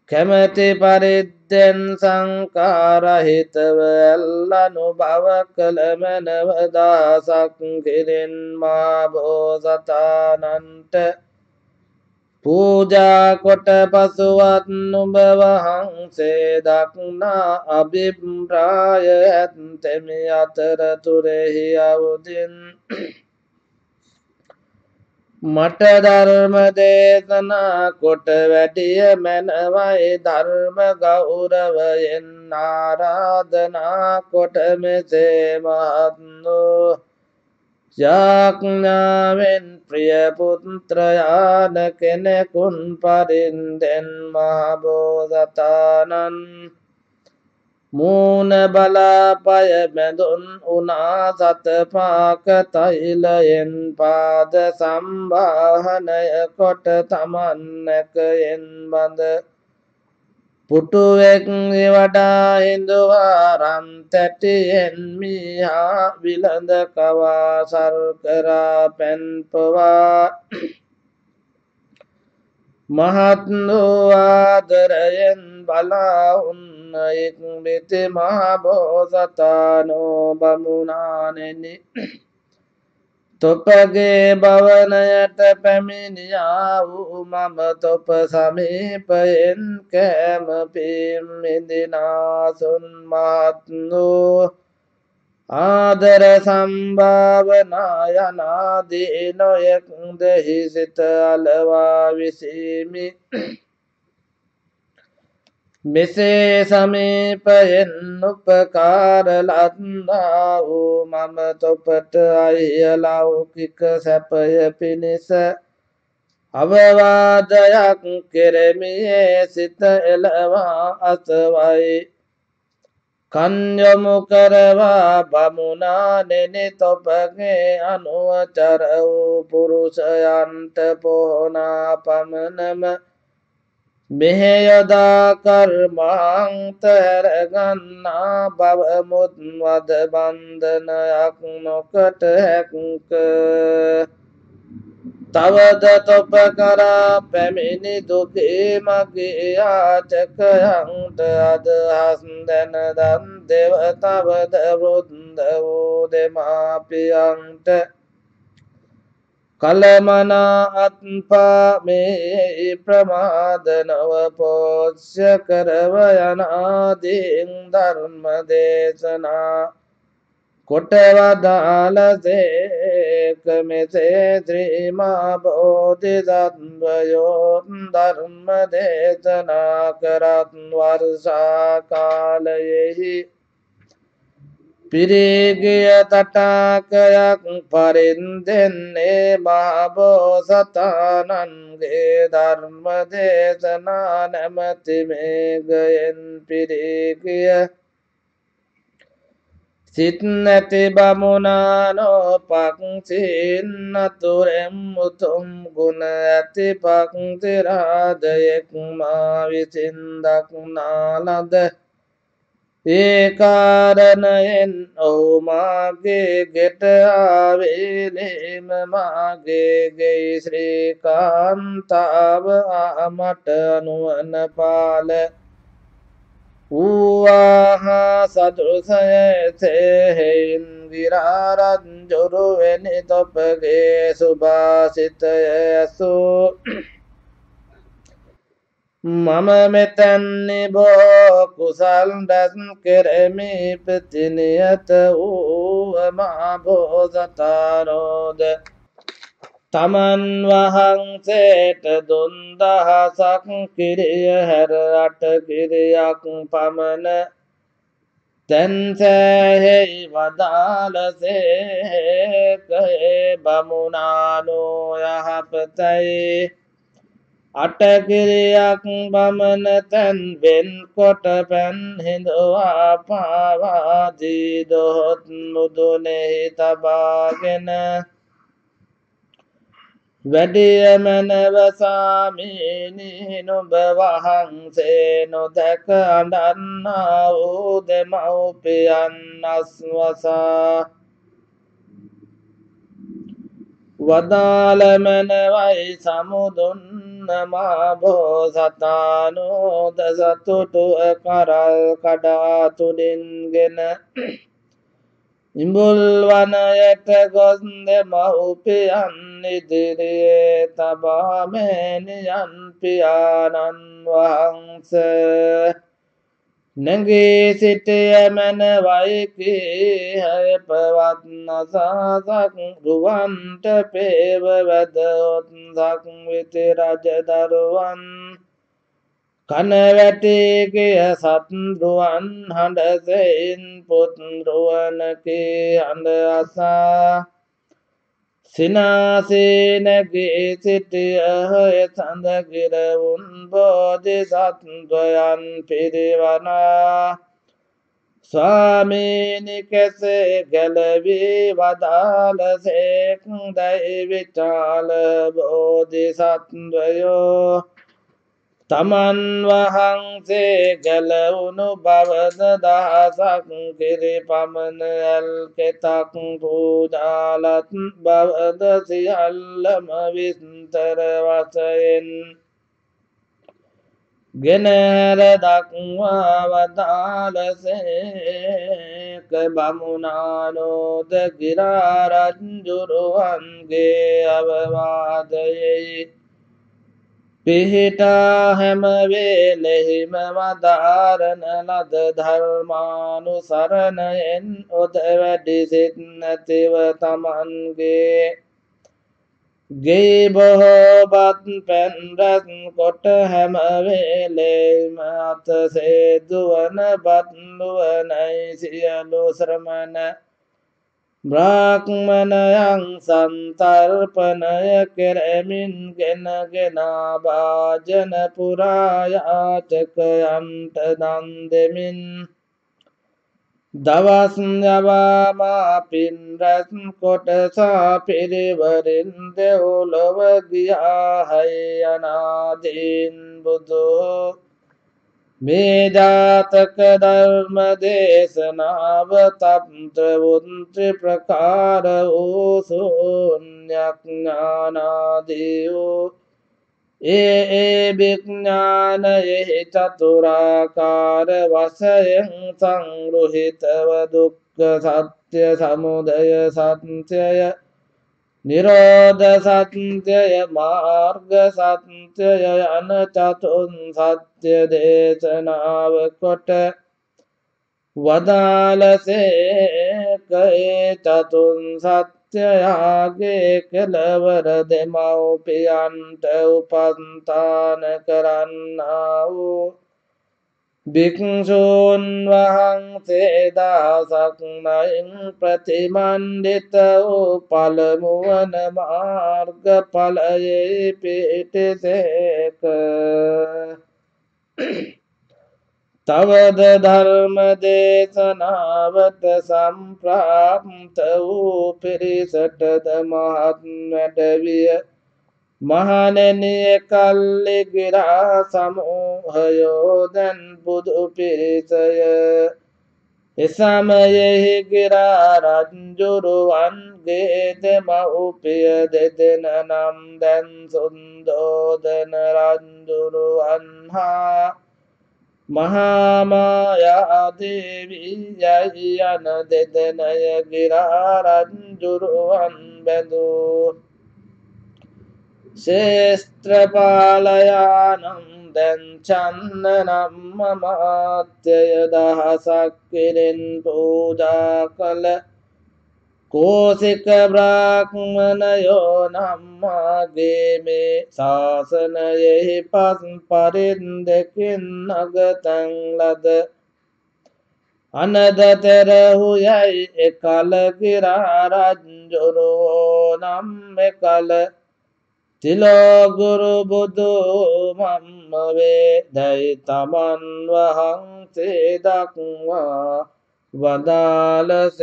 කැමැති පරිද්දෙන් සංකාරහිතව එල්ලනුභව කළ මැනව දහසක් කිරින් මා බෝසතාණන්ට පූජා කොට පසුවත් නුඹ වහන්සේ දක්නා අභිප්‍රාය ඇත්තෙමි අතරතුරෙහි අවුදින් මට ධර්ම දේශනා කොට වැඩිය මැනවයි ධර්ම ගෞරවයෙන් ආරාධනා කොට මෙසේ මහත්නෝ යාඥාවෙන් ප්‍රිය පුත්‍රයාන කෙනෙකුන් පරින්දෙන් මහ බෝසතාණන් මූණ බලාපය බැඳුන් උනා සතපාක තෛලයෙන් පාද සම්බාහනය කොට තමන්නකයෙන් බඳ පුටුවෙක් වඩා හිඳුවා රන් තැටියෙන් මීහා විලඳ කවා සර්කරා පැන් පවා මහත් වූ ආදරයෙන් බලා උන්න ඉක්බිති මහ බෝසතාණෝ බමුණාණෙනි තොපගේ භවනයට පැමිණියා වූ මම තොප සමීපයෙන් කෑම පිම් විඳිනාසුන් මහත් වූ ආදර සම්භාවනා යනාදී නොයෙක් දෙහි සිත අලවා විසීමි. මෙසේ සමීපයෙන් උපකාර ලද්දා වූ මම තොපට අයිලෞකික සැපය පිණිස අවවාදයක් කෙරෙමියේ සිත එළවා අසවයි. කන්යොමු කරවා බමුණානෙනි තොපගේ අනුවචර වූ පුරුෂයන්ට පොහොනා පමණම මෙහෙයොදා කර්මාන්ත හැරගන්නා බව මුත් වද බන්ධනයක් නොකට හැක්ක. තවද තොප කරා පැමිණි දුකේ මගේ යාචකයන්ට අදහස් දැන දන් දෙව. තවද වෘද්ධ වූ දෙමාපියන්ට කලමනා අත්පා මේ ප්‍රමාද නොව පෝෂ්‍ය කරව යනාදීන් ධර්ම දේශනා කොට වදාළසේක. මෙසේ ශ්‍රීමා බෝධිසත්වයෝ ධර්ම දේශනා කරත් වර්ෂා කාලයෙහි පිරිගිය තටාකයක් පරින්දෙන්නේ මහබෝසතාණන්ගේ ධර්ම දේශනා නැමැති මේඝයෙන් පිරිගිය සිත් නැති බමුණානෝ පක්ෂීන් අතුරෙන් උතුම් ගුණ ඇති පක්ෂි රාජයෙක් මා විසින් දක්නා ලද. ඒ කාරණයෙන් ඔහු මාගේ ගෙට ආවේලේම මාගේ ගෙයි ශ්‍රී කාන්තාව මට අනුවන පාල ඌවාහා සදෘසයසෙහෙයින් විරාරජ්ජුරුවනි තොපගේ සුභාසිතය ඇසූ මම මෙතැන්නි බෝ කුසල් රැස් කෙරෙමි ප්‍රතිනියත වූ මා බෝසතාණෝද තමන් වහන්සේට 3000ක් කිරිය හැර 8 කිරියක් පමණ තැන් සෑහෙයි වදාළසේක. බමුණානෝ යහපතයි 8 කිරියක් පමණ තැන් වෙන් කොට පැන් හිඳවා පාවා දී දොහොත් මුදුනේහි තබාගෙන වැඩිය මැනව සාමීනි නුඹ වහන්සේ නොදැක අඬන්නා වූ දෙමව්පියන් අස්වසා වදාළ මැනවයි සමුදුන්න මා බෝසතාණෝද සතුටු කරල් කඩා තුලින්ගෙන ඉඹුල් වනයට ගොස් දෙමව්පියන් ඉදිරියේ තබා මෑණියන් පියාණන් වහන්සේ නැගී සිටිය මැනවයි කීහය පවත් නසාසක් රුවන්ට පේව වැදොත් සක්විති රජදරුවන් කනවැටි ගිය සත්රුවන් හඬසෙයින් පුත් රුවනකී හඬ අසා සිනාසේ නැගී සිටියහ. සඳගිරවුන් බෝධිසත්වයන් පිරිවනා ස්වාමීනි කෙසේ ගැලවී වදාළසේක් දැයි විචාල බෝධිසත්වයෝ තමන් වහන්සේ ගැලවුණු බවද 1000ක් කිරි පමණ ඇල් කෙතක් පූජාලත් බවද සියල්ලම විස්තර වශයෙන් ගෙනහැර දක්වා වදාළසේක. බමුණානෝද ගිරාරජ්ජුරුවන්ගේ අවවාදයේ පිහිටා හැමවේලෙහිම වදාරන ලද ධර්මානුසරණයෙන් ඔද වැඩි සිත් නැතිව තමන්ගේ ගේ බොහෝබත් පැන් රැස් කොට හැමවේලේම අතසේ දුවන බත්ලුවනැයි සියලු ශ්‍රමණ බ්‍රාහ්මණයන් සන්තර්පණය කෙරෙමින් ගෙනගෙනා භාජන පුරා යාචකයන්ට දන් දෙමින් දවස් යවාමා පින් රැස් කොටසා පිරිවරින් දෙව්ලොව ගියාහයි අනාදීන් බුදු මේ ජාතක ධර්ම දේශනාව තත්ත්‍රවුන්ත්‍රි ප්‍රකාර වූ ශූන්‍යඥානාදී වූ ඒ විඥානයෙහි චතුරාකාර වශයෙන් සංග්‍රහිතව දුක්ඛ සත්‍ය සමුදය සත්‍යය නිරෝධ සත්‍යය මාර්ග සත්‍යය යන චතුන් සත්‍ය දේශනාව කොට වදාළසේක ඒ චතුන් සත්‍යයාගේ කෙලවර දෙමව්පියන්ට උපස්ථාන කරන්නා වූ භික්ෂූන් වහන්සේ දහසක් නයින් ප්‍රතිමන්විත වූ පළමුවන මාර්ගඵලයේ පිහිටිසේක. තවද ධර්ම දේශනාවට සම්ප්‍රාප්ත වූ පිරිසටද මහත් වැඩවිය මහණෙනි එකල්ලි ගිරා සමූහයෝ දැන් බුදු පිරිසය එසමයෙහි ගිරා රජ්ජුරුවන්ගේ දෙමව්පිය දෙදෙන නම් දැන් සුන්දෝදන රජ්ජුරුවන් හා මහාමායා දේවී යයි යන දෙදෙනය ගිරා රජ්ජුරුවන් බැඳූ ශේස්ත්‍රපාලයානම් දැන් චන්න නම් අමාත්‍යය දහසක් කෙරෙන් පූජා කළ කෝසික බ්‍රාහ්මණයෝ නම් මාගේ මේ ශාසනයෙහි පස් පරින්දකින් අගතන් ලද අනදතරහු යයි එකල ගිරා රජ්ජුරුවෝ නම් එකල තිලෝගුරු බුදු මම්ම වේ දැයි තමන් වහන්සේ දක්වා වදාළසේක.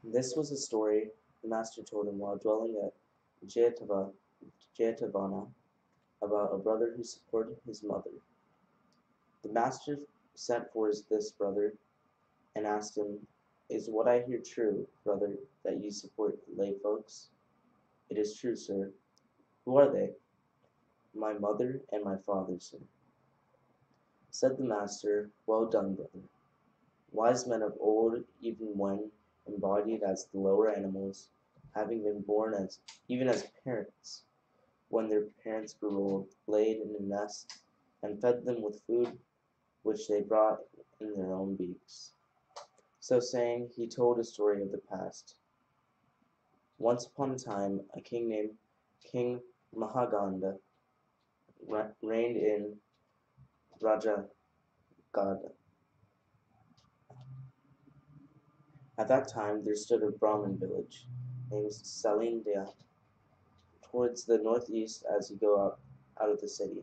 This was a story the master told him while dwelling at Jetavana about a brother who supported his mother. The master sent for this brother and asked him, "Is what I hear true, brother, that you support lay folks?" "It is true, sir." "Who are they?" "My mother and my father, sir." Said the master, "Well done, brother. Wise men of old, even when embodied as the lower animals, having been born even as parents, when their parents grew old, laid in a nest and fed them with food which they brought in their own beaks." So saying, he told a story of the past. Once upon a time, a king named King Mahaganda reigned in Rajagada. At that time, there stood a Brahmin village named Salindya towards the northeast as you go out of the city.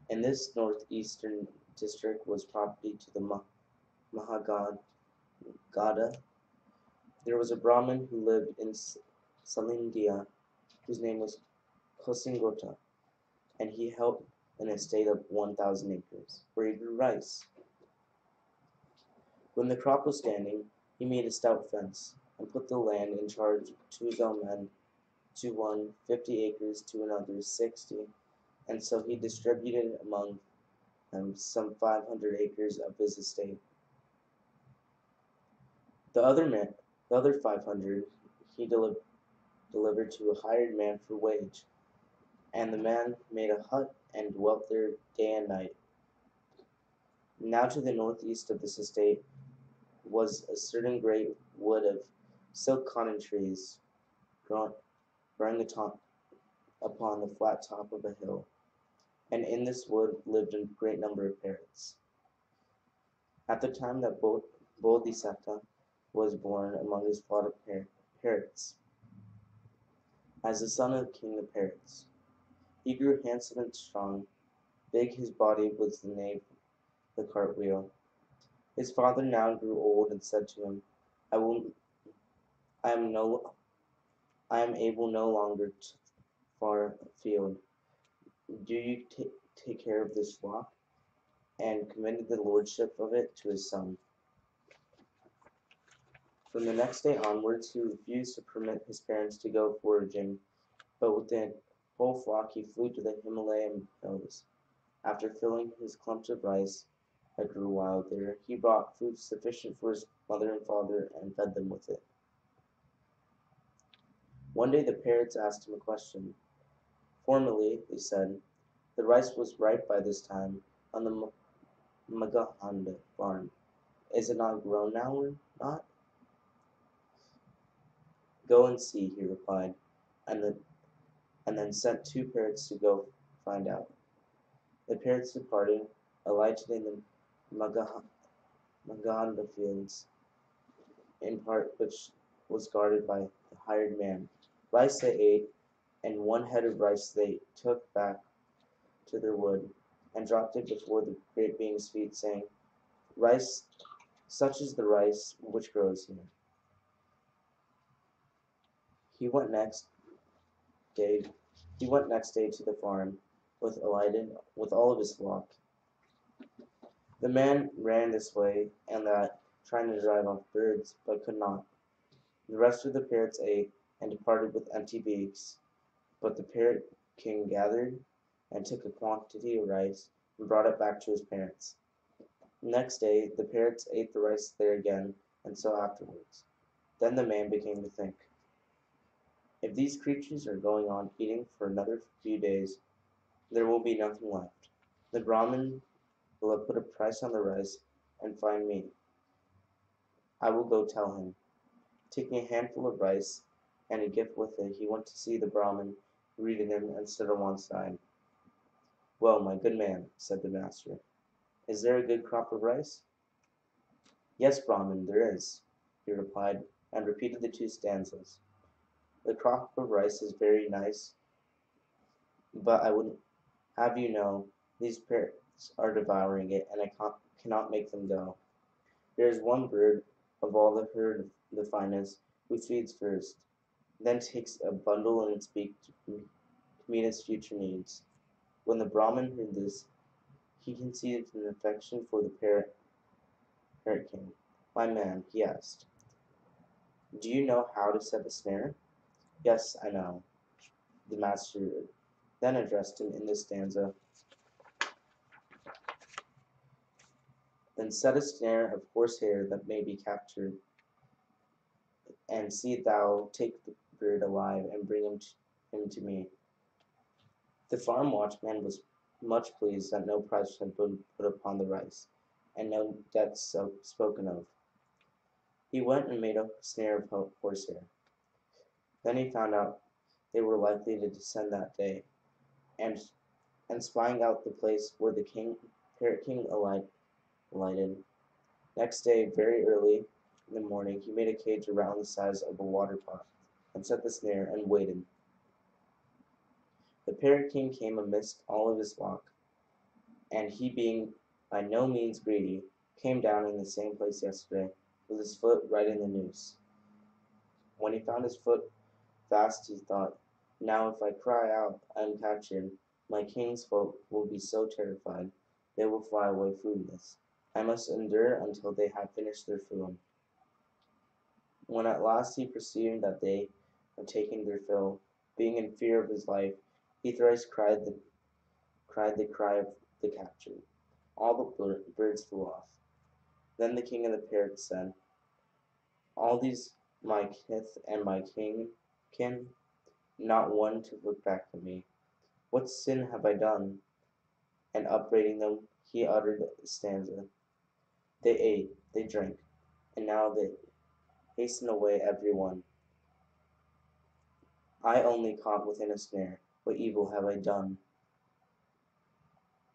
In this northeastern district was property to the Mahagada. There was a Brahmin who lived in Salindya whose name was Kosingota, and he held an estate of 1,000 acres where he grew rice. When the crop was standing, he made a stout fence and put the land in charge to his own men, to one 50 acres, to another 60, and so he distributed among them some 500 acres of his estate. The other 500 he delivered to a hired man for wage, and the man made a hut and dwelt there day and night. Now to the northeast of this estate was a certain great wood of silk cotton trees, growing upon the flat top of a hill, and in this wood lived a great number of parrots. At the time that Bodhisattva was born among his flock of parrots, as the son of King of Parrots, he grew handsome and strong. Big his body was the nave, the cartwheel. His father now grew old and said to him, I will, I am no, I am able no longer to far afield. Do you take care of this flock? And committed the lordship of it to his son. From the next day onwards, he refused to permit his parents to go foraging, but with the whole flock he flew to the Himalayan hills. After filling his clumps of rice that grew wild there, he brought food sufficient for his mother and father and fed them with it. One day the parrots asked him a question. Formerly, they said, the rice was ripe by this time on the Magahanda farm. Is it not grown now or not? Go and see, he replied, and then sent two parrots to go find out. The parrots departed, alighted in the Magahanda fields, in part which was guarded by the hired man. Rice they ate, and one head of rice they took back to their wood, and dropped it before the great being's feet, saying, Rice, such is the rice which grows here. He went next day to the farm, with all of his flock. The man ran this way and that, trying to drive off birds, but could not. The rest of the parrots ate and departed with empty beaks, but the parrot king gathered and took a quantity of rice and brought it back to his parents. Next day the parrots ate the rice there again, and so afterwards. Then the man began to think, if these creatures are going on eating for another few days, there will be nothing left. The Brahmin will have put a price on the rice and find me. I will go tell him. Taking a handful of rice and a gift with it, he went to see the Brahmin, greeted him, and stood on one side. Well, my good man, said the master, is there a good crop of rice? Yes, Brahmin, there is, he replied, and repeated the two stanzas. The crop of rice is very nice, but I would have you know, these parrots are devouring it, and I cannot make them go. There is one bird of all the herd, the finest, who feeds first, then takes a bundle in its beak to meet its future needs. When the Brahmin heard this, he conceived an affection for the parrot king. My man, he asked, do you know how to set a snare? Yes, I know. The master then addressed him in this stanza. Then set a snare of horsehair that may be captured, and see thou take the bird alive and bring him to me. The farm watchman was much pleased that no price had been put upon the rice, and no debts spoken of. He went and made a snare of horsehair. Then he found out they were likely to descend that day, and spying out the place where the parrot king alighted. Next day, very early in the morning, he made a cage around the size of a water pot, and set the snare, and waited. The parrot king came amidst all of his flock, and he being by no means greedy, came down in the same place yesterday, with his foot right in the noose. When he found his foot fast, he thought, now if I cry out, I am captured, my king's folk will be so terrified, they will fly away foodless. I must endure until they have finished their food. When at last he perceived that they had taken their fill, being in fear of his life, he thrice cried the cry of the captured. All the birds flew off. Then the king of the parrots said, "All these my kith and my kin, not one to look back to me. What sin have I done?" And upbraiding them, he uttered a stanza. They ate, they drank, and now they hasten away every one. I only caught within a snare. What evil have I done?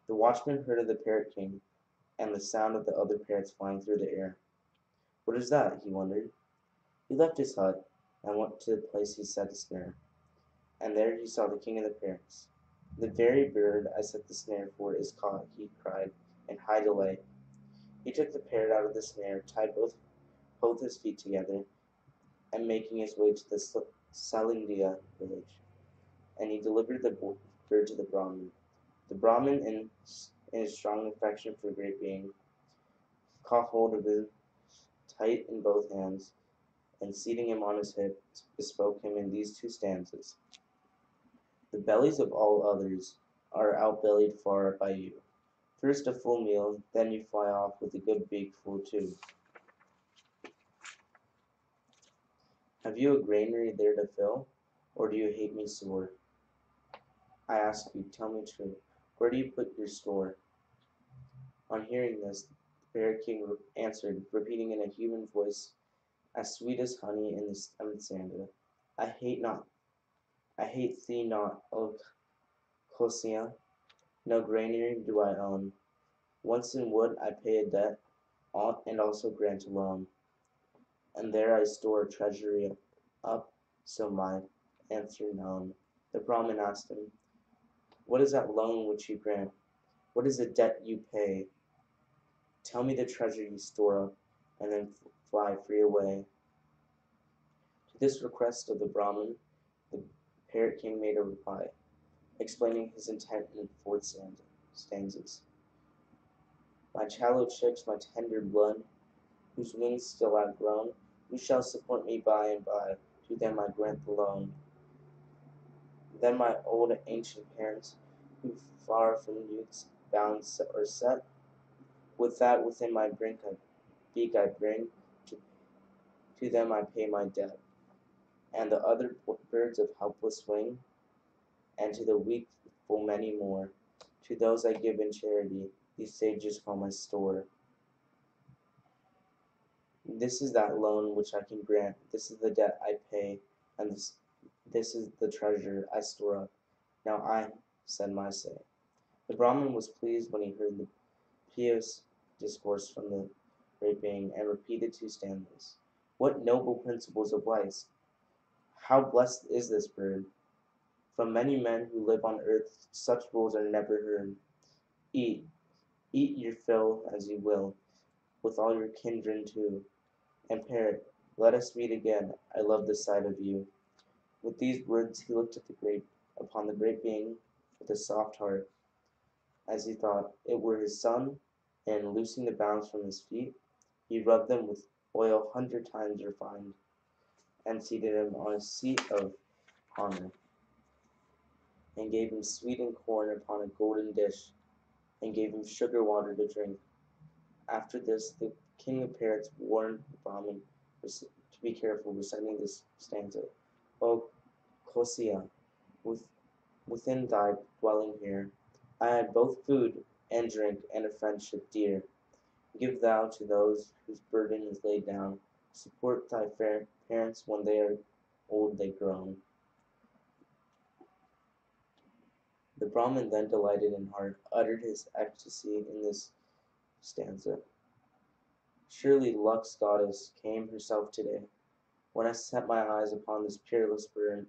The watchman heard of the parrot king, and the sound of the other parrots flying through the air. What is that? He wondered. He left his hut, and went to the place he set the snare, and there he saw the king of the parrots. The very bird I set the snare for is caught, he cried, in high delight. He took the parrot out of the snare, tied both his feet together, and making his way to the SALIKEDARA village, and he delivered the bird to the Brahmin. The Brahmin, in his strong affection for the great being, caught hold of him tight in both hands, and seating him on his hip, bespoke him in these two stanzas. The bellies of all others are outbellied far by you. First a full meal, then you fly off with a good beakful too. Have you a granary there to fill, or do you hate me sore? I ask you, tell me true, where do you put your store? On hearing this, the Bear King answered, repeating in a human voice, as sweet as honey in the stanza, I hate thee not, O Kosia. No granary do I own. Once in wood I pay a debt, and also grant a loan. And there I store a treasury up, so my answer known. The Brahmin asked him, what is that loan which you grant? What is the debt you pay? Tell me the treasure you store up, and then fly free away. To this request of the Brahmin, the parrot king made a reply, explaining his intent in 4 stanzas. My challow chicks, my tender blood, whose wings still have grown, who shall support me by and by, to them I grant the loan. Then my old ancient parents, who far from youth's bounds are set, with that within my beak I bring, to them I pay my debt. And the other birds of helpless wing, and to the weak full many more, to those I give in charity, these sages call my store. This is that loan which I can grant, this is the debt I pay, and this is the treasure I store up. Now I said my say. The Brahmin was pleased when he heard the pious discourse from the great being, and repeated 2 stanzas. What noble principles of life! How blessed is this bird! From many men who live on earth, such rules are never heard. Eat, eat your fill as you will, with all your kindred too. And parrot, let us meet again, I love the sight of you. With these words he looked upon the great being with a soft heart, as he thought it were his son, and loosing the bounds from his feet, he rubbed them with oil 100 times refined, and seated him on a seat of honor, and gave him sweetened corn upon a golden dish, and gave him sugar water to drink. After this, the king of parrots warned the Brahmin to be careful, reciting this stanza. O Kosia, within thy dwelling here, I had both food and drink and a friendship dear. Give thou to those whose burden is laid down. Support thy fair parents when they are old they grown. The Brahmin then, delighted in heart, uttered his ecstasy in this stanza. Surely luck's goddess came herself today. When I set my eyes upon this peerless bird,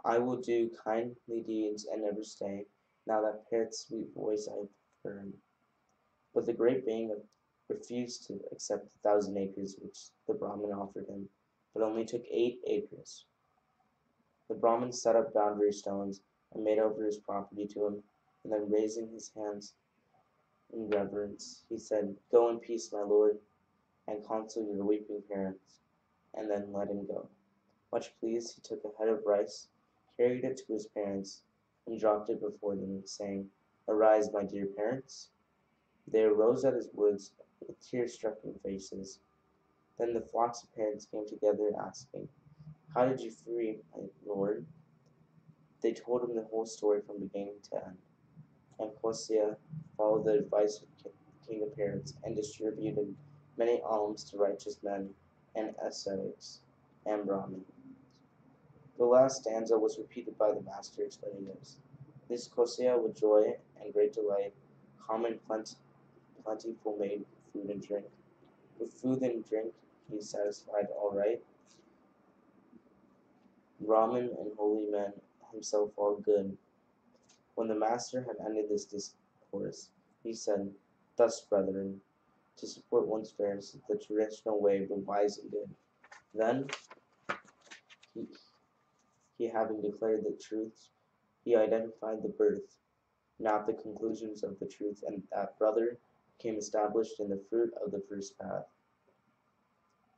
I will do kindly deeds and never stay, now that parrot's sweet voice I've heard. But the great being refused to accept the 1,000 acres which the Brahmin offered him, but only took 8 acres. The Brahmin set up boundary stones and made over his property to him, and then raising his hands in reverence, he said, Go in peace, my lord, and console your weeping parents. and then let him go. Much pleased, he took a head of rice, carried it to his parents, and dropped it before them, saying, "Arise, my dear parents." They arose at his words with tear-stricken faces. Then the flocks of parents came together, asking, "How did you free my lord?" They told him the whole story from beginning to end. And Hosea followed the advice of king of parents and distributed many alms to righteous men and ascetics and Brahmins. The last stanza was repeated by the master, explaining this. This Hosea with joy and great delight, common plentiful made food and drink. With food and drink he satisfied all right. Brahmin and holy men, himself all good. When the master had ended this discourse, he said, "Thus, brethren, to support one's affairs is the traditional way of the wise and good." Then, he having declared the truths, he identified the birth, not the conclusions of the truth, and that brother became established in the fruit of the first path.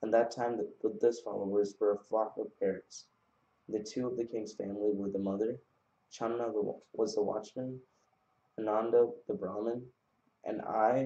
And that time the Buddha's followers were a flock of parrots. The two of the king's family were the mother, Channa was the watchman, Ananda the Brahmin, and I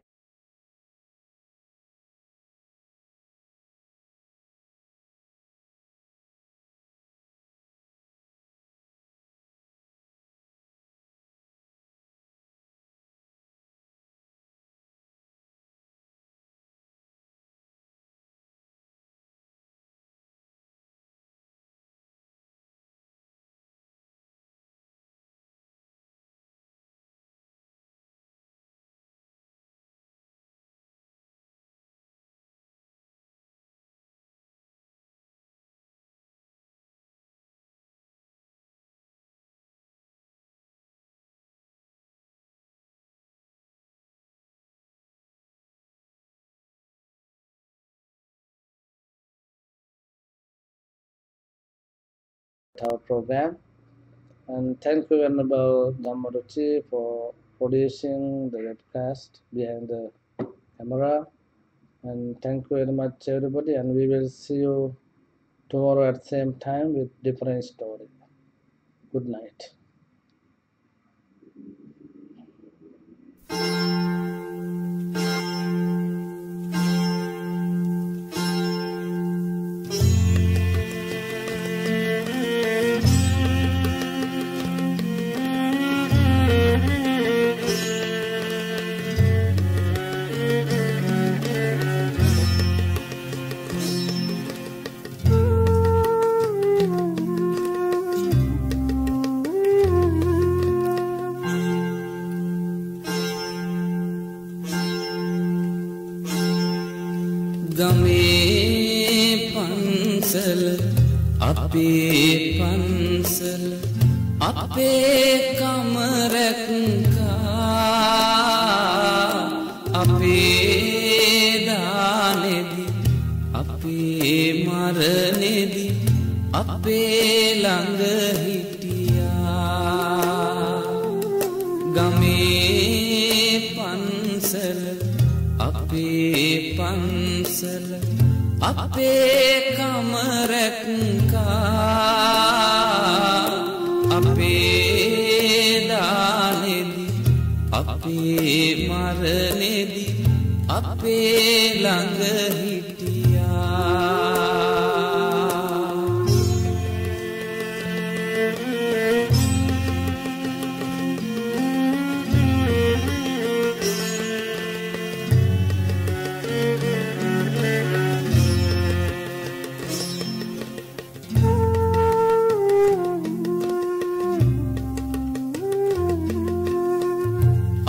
our program. And thank you, Venerable Dhammaruchi, for producing the webcast behind the camera. And thank you very much, everybody. And we will see you tomorrow at the same time with different story. Good night.
ගමේ පන්සල අපේ පන්සල අපේ කමරක්කා අපේ දානෙදි අපේ මරණෙදි අපේ ළඟ හිටියා ගමේ පන්සල අපේ පන්සල අපේ කමරක්කා අපේ දානෙදි අපේ මරණෙදි අපේ ළඟ හිටියා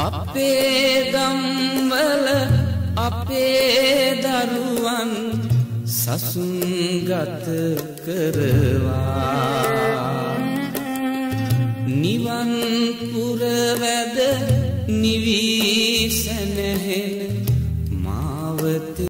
අපේ ගම්වල අපේ දරුවන් සසුන්ගත කරවා නිවන් පුරවැද නිවී සැනහෙන මාවත